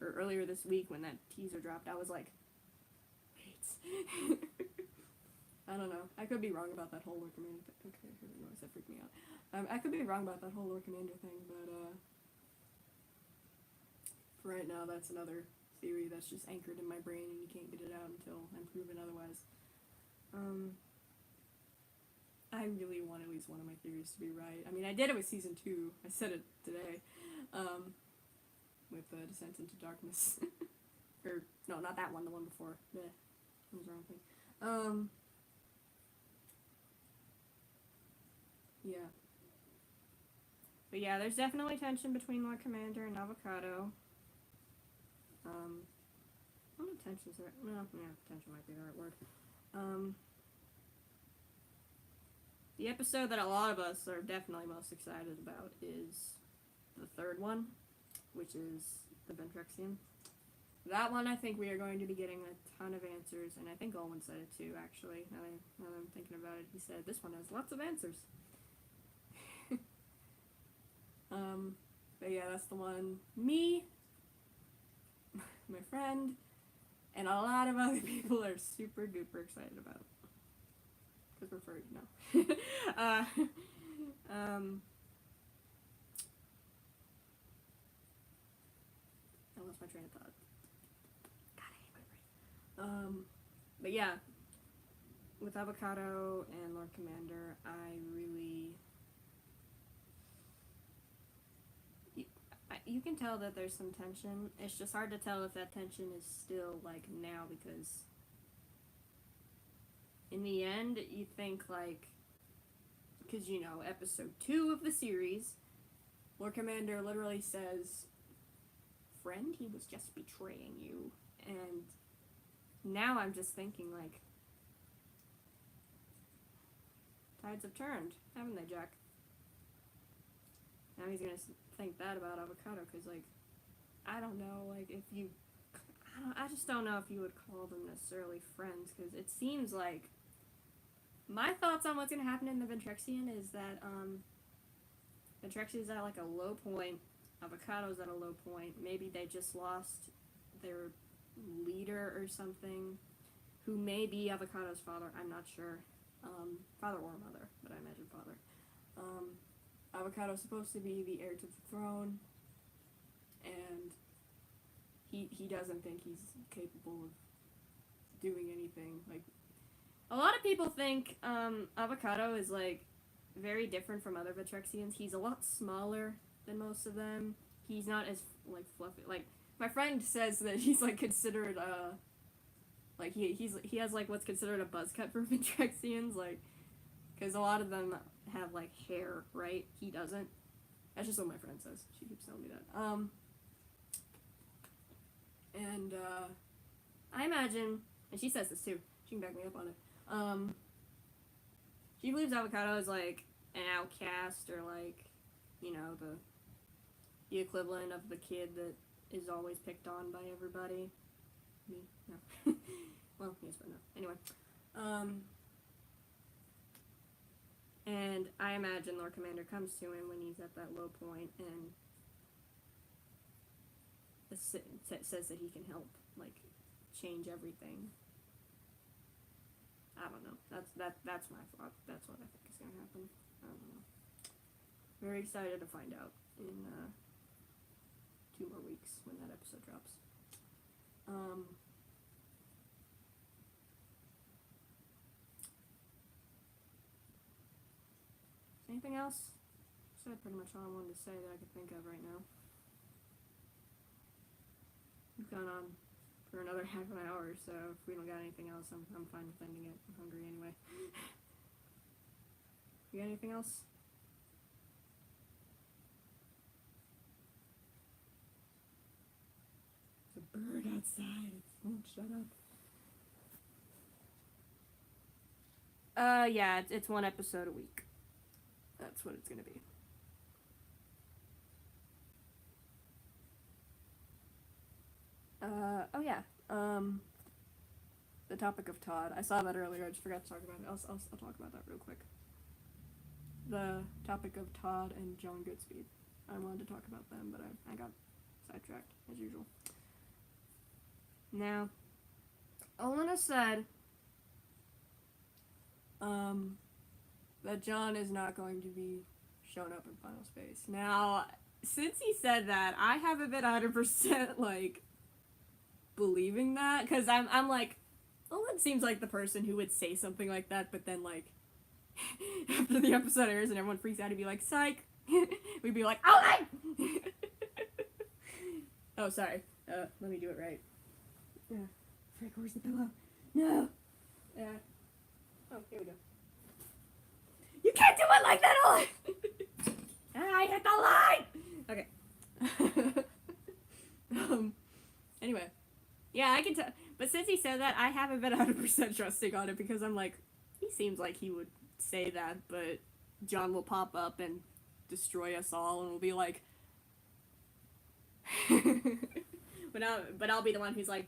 or earlier this week when that teaser dropped. I was like, wait. I don't know. I could be wrong about that whole Lord Commander thing. Okay, I heard the noise, that freaked me out. I could be wrong about that whole Lord Commander thing, but, for right now, that's another theory that's just anchored in my brain, and you can't get it out until I'm proven otherwise. I really want at least one of my theories to be right. I mean, I did it with season 2. I said it today. With Descent into Darkness. Or, no, not that one, the one before. That was the wrong thing. Yeah. But yeah, there's definitely tension between Lord Commander and Avocado. I don't know if tension's the right, well, yeah, tension might be the right word. The episode that a lot of us are definitely most excited about is the third one, which is the Ventrexian. That one, I think we are going to be getting a ton of answers, and I think Olwen said it too, actually, now that I'm thinking about it. He said, this one has lots of answers. But yeah, that's the one me, my friend, and a lot of other people are super duper excited about. Because we're furry, no. I lost my train of thought. God, I hate my brain. But yeah, with Avocado and Lord Commander, you can tell that there's some tension. It's just hard to tell if that tension is still, like, now, because in the end, you think, like, because, you know, episode 2 of the series, Lord Commander literally says, friend, he was just betraying you. And now I'm just thinking, like, tides have turned, haven't they, Jack? Now he's gonna think that about Avocado, because, like, I don't know, like, if you, I just don't know if you would call them necessarily friends, because it seems like, my thoughts on what's gonna happen in the Ventrexian is that, Ventrexian's at, like, a low point, Avocado's at a low point, maybe they just lost their leader or something, who may be Avocado's father, I'm not sure, father or mother, but I imagine father. Avocado's supposed to be the heir to the throne, and he doesn't think he's capable of doing anything. Like, a lot of people think Avocado is, like, very different from other Ventrexians. He's a lot smaller than most of them. He's not as, like, fluffy. Like, my friend says that he's, like, considered like, he has, like, what's considered a buzz cut for Ventrexians, like, because a lot of them have, like, hair, right? He doesn't. That's just what my friend says. She keeps telling me that. And, I imagine, and she says this too, she can back me up on it, she believes Avocado is, like, an outcast, or, like, you know, the equivalent of the kid that is always picked on by everybody. Me? No. Well, yes, but no. Anyway. And I imagine Lord Commander comes to him when he's at that low point and says that he can help, like, change everything. I don't know. That's my thought. That's what I think is gonna happen. I don't know. Very excited to find out in 2 more weeks when that episode drops. Anything else? Said pretty much all I wanted to say that I could think of right now. We've gone on for another half an hour, so if we don't got anything else, I'm fine with ending it. I'm hungry anyway. You got anything else? There's a bird outside. It won't shut up. Yeah, it's 1 episode a week. That's what it's gonna be. Oh yeah, the topic of Todd. I saw that earlier, I just forgot to talk about it. I'll talk about that real quick. The topic of Todd and John Goodspeed. I wanted to talk about them, but I got sidetracked, as usual. Now, Olenna said, that John is not going to be shown up in Final Space. Now, since he said that, I haven't been 100%, like, believing that, because I'm like, Owen seems like the person who would say something like that, but then, like, after the episode airs and everyone freaks out, he'd be like, psych! We'd be like, Owen! Oh, sorry. Let me do it right. Frick, where's the pillow? No! Oh, here we go. You can't do it like that, Owen! I hit the line! Okay. Anyway. Yeah, I can tell. But since he said that, I haven't been 100% trusting on it, because I'm like, he seems like he would say that, but John will pop up and destroy us all, and we'll be like... but I'll be the one who's like,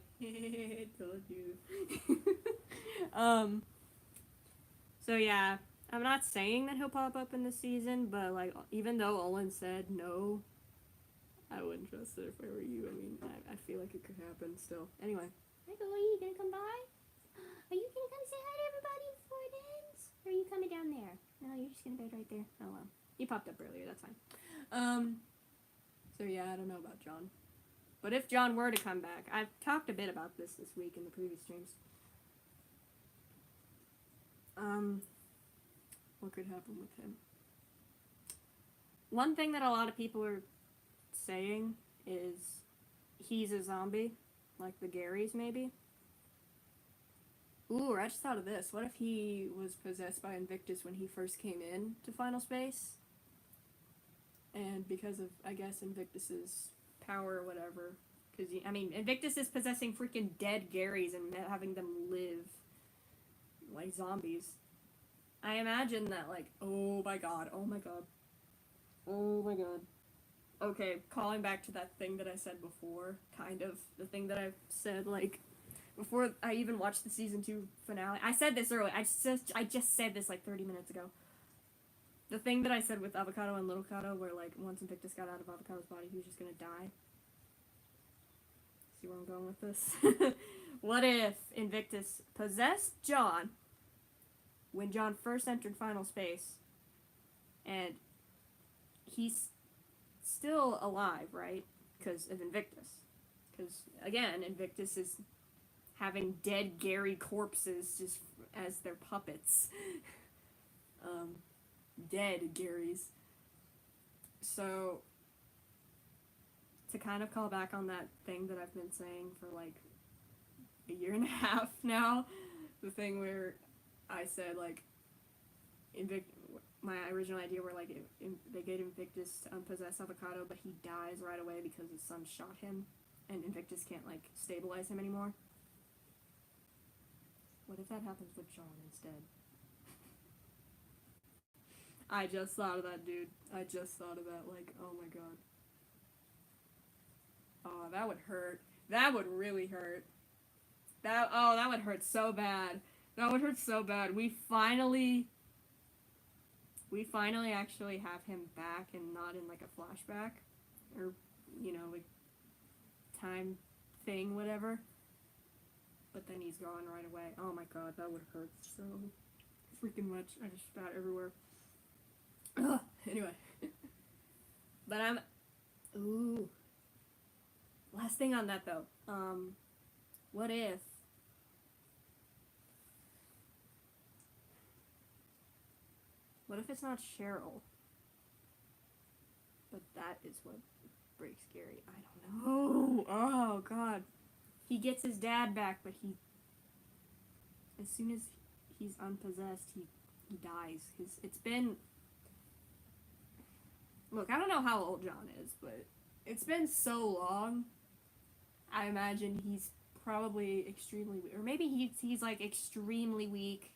told you. So yeah, I'm not saying that he'll pop up in this season, but like, even though Olin said no, I wouldn't trust it if I were you. I mean, I feel like it could happen still. Anyway. Michael, are you gonna come by? Are you gonna come say hi to everybody before it ends? Or are you coming down there? No, you're just gonna bed right there. Oh well. You popped up earlier, that's fine. So yeah, I don't know about John. But if John were to come back, I've talked a bit about this week in the previous streams. What could happen with him? One thing that a lot of people are saying is he's a zombie, like the Garys maybe. Ooh, I just thought of this. What if he was possessed by Invictus when he first came in to Final Space? And because of, I guess, Invictus's power or whatever. Because, I mean, Invictus is possessing freaking dead Garys and having them live like zombies. I imagine that, like, oh my god. Okay, calling back to that thing that I said before, kind of. The thing that I've said, like, before I even watched the season 2 finale. I said this earlier. I just said this like 30 minutes ago. The thing that I said with Avocado and Little Cato, where like once Invictus got out of Avocado's body, he was just gonna die. See where I'm going with this? What if Invictus possessed John when John first entered Final Space, and he's still alive, right? Because of Invictus. Because again, Invictus is having dead Gary corpses just as their puppets. Dead Garys. So, to kind of call back on that thing that I've been saying for like a year and a half now, the thing where I said like, my original idea where like they get Invictus to unpossess Avocado, but he dies right away because his son shot him, and Invictus can't like stabilize him anymore. What if that happens with John instead? I just thought of that, dude. I just thought of that, like, oh my god. Oh, that would hurt. That would really hurt. That would hurt so bad. That would hurt so bad. We finally actually have him back and not in, like, a flashback. Or, you know, like, time thing, whatever. But then he's gone right away. Oh my god, that would hurt so freaking much. I just spat everywhere. Ugh. Anyway. But ooh. Last thing on that though. What if it's not Cheryl? But that is what breaks Gary. I don't know. Oh god. He gets his dad back, but as soon as he's unpossessed, he dies. Because it's been, look, I don't know how old John is, but it's been so long. I imagine he's probably extremely weak. Or maybe he's like extremely weak.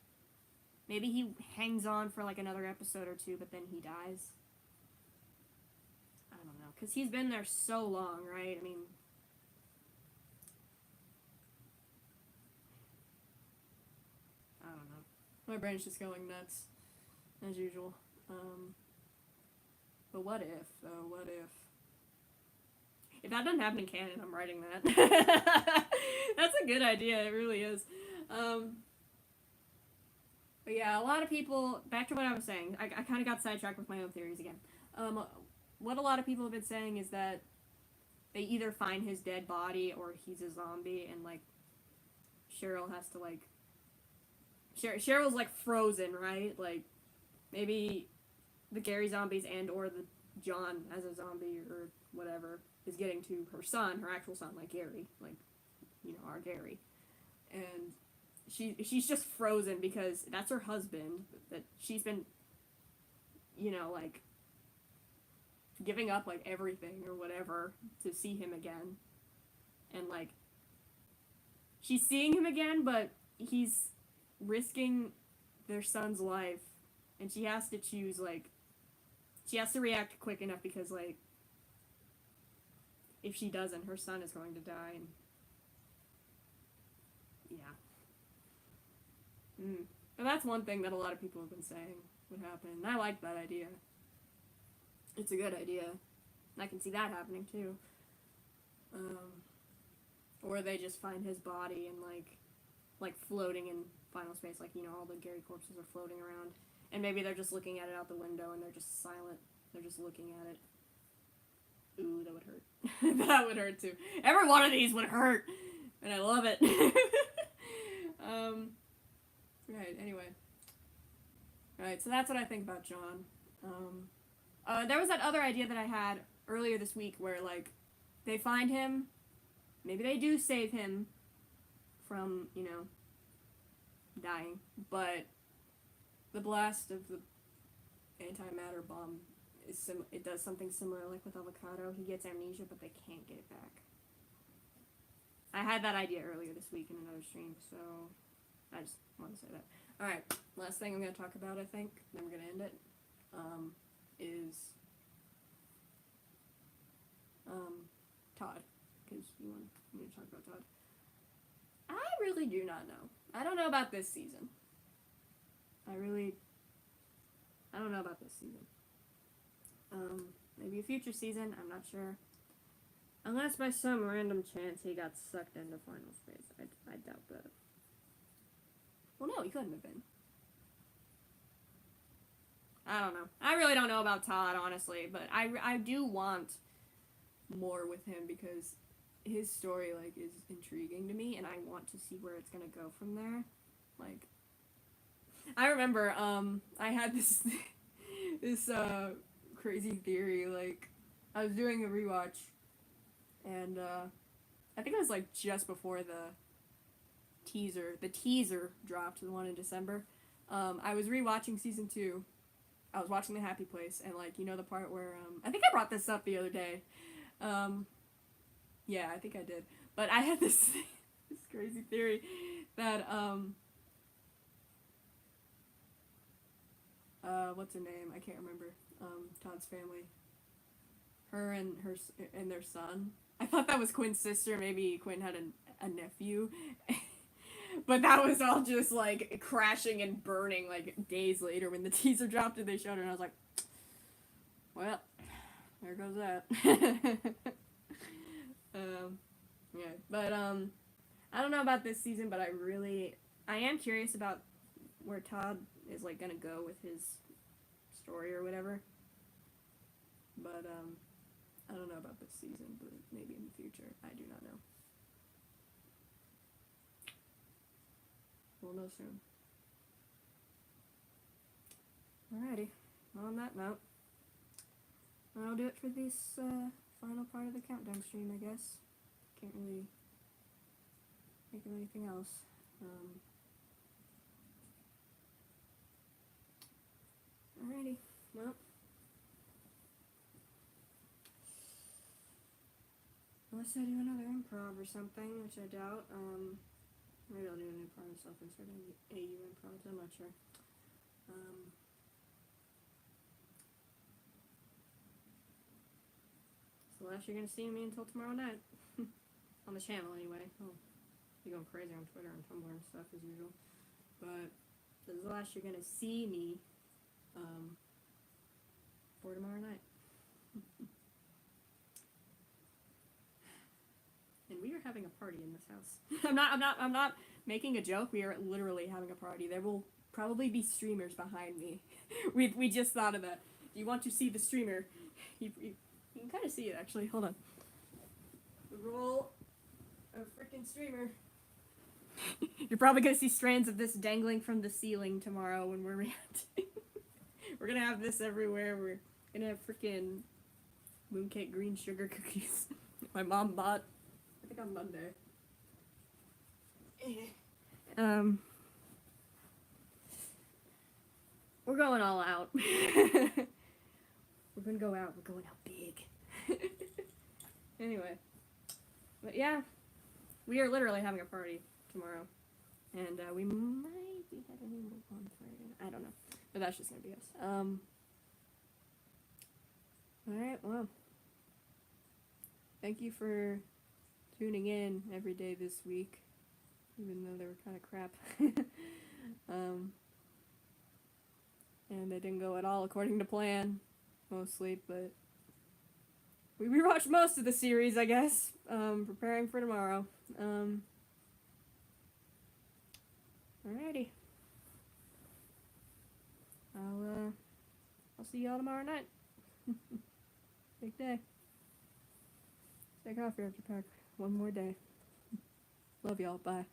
Maybe he hangs on for like another episode or two, but then he dies. I don't know. Because he's been there so long, right? I mean, I don't know. My brain's just going nuts, as usual. But what if, though? What if? If that doesn't happen in canon, I'm writing that. That's a good idea, it really is. But yeah, a lot of people, back to what I was saying, I kind of got sidetracked with my own theories again. What a lot of people have been saying is that they either find his dead body or he's a zombie, and, like, Cheryl has to, like, Cheryl's like frozen, right? Like, maybe the Gary zombies and or the John as a zombie or whatever is getting to her son, her actual son, like Gary, like, you know, our Gary. And she's just frozen because that's her husband, that she's been, you know, like, giving up, like, everything or whatever to see him again. And, like, she's seeing him again, but he's risking their son's life, and she has to choose, like, she has to react quick enough because, like, if she doesn't, her son is going to die, and yeah. And that's one thing that a lot of people have been saying would happen, and I like that idea. It's a good idea. And I can see that happening too. Or they just find his body and like floating in final space, like, you know, all the Gary corpses are floating around, and maybe they're just looking at it out the window and they're just silent. They're just looking at it. Ooh, that would hurt. That would hurt too. Every one of these would hurt, and I love it. Right. Anyway. Right. So that's what I think about John. There was that other idea that I had earlier this week where, like, they find him, maybe they do save him from, you know, dying, but the blast of the antimatter bomb it does something similar, like with Avocado. He gets amnesia, but they can't get it back. I had that idea earlier this week in another stream, so I just want to say that. Alright, last thing I'm going to talk about, I think, then we're going to end it, is Todd, because you want me to talk about Todd. I really do not know. I don't know about this season. I don't know about this season. Maybe a future season, I'm not sure. Unless by some random chance he got sucked into final space. I doubt that. Well, no, he couldn't have been. I don't know. I really don't know about Todd, honestly, but I do want more with him because his story, like, is intriguing to me, and I want to see where it's gonna go from there. Like, I remember, I had this, this, crazy theory, like, I was doing a rewatch, and, I think it was, like, just before the teaser dropped, the one in December. I was rewatching season 2. I was watching The Happy Place, and, like, you know the part where, I think I brought this up the other day. Yeah, I think I did. But I had this, this crazy theory that, what's her name? I can't remember. Todd's family. Her and their son. I thought that was Quinn's sister. Maybe Quinn had a nephew. But that was all just, like, crashing and burning, like, days later when the teaser dropped and they showed her, and I was like, well, there goes that. Yeah, but, I don't know about this season, but I am curious about where Todd is, like, gonna go with his story or whatever. But, I don't know about this season, but maybe in the future. I do not know. We'll know soon. Alrighty. Well, on that note, I'll do it for this final part of the countdown stream, I guess. Can't really think of anything else. Alrighty. Well, unless I do another improv or something, which I doubt, maybe I'll do an improv myself instead of AU improv, I'm not sure. So the last you're gonna see me until tomorrow night. On the channel, anyway. I'll be going crazy on Twitter and Tumblr and stuff, as usual. But this is the last you're gonna see me, for tomorrow night. And we are having a party in this house. I'm not making a joke. We are literally having a party. There will probably be streamers behind me. we just thought of that. If you want to see the streamer, you can kind of see it, actually. Hold on. The roll of freaking streamer. You're probably gonna see strands of this dangling from the ceiling tomorrow when we're reacting. We're gonna have this everywhere. We're gonna have freaking mooncake green sugar cookies. My mom bought, I think on Monday. We're going all out. We're gonna go out. We're going out big. Anyway. But yeah. We are literally having a party tomorrow. And we might be having on Friday. I don't know. But that's just gonna be us. Alright, well. thank you for tuning in every day this week, even though they were kind of crap. And they didn't go at all according to plan, mostly, but we rewatched most of the series, I guess, preparing for tomorrow. Alrighty. I'll see y'all tomorrow night. Big day. Take off your after pack. One more day. Love y'all. Bye.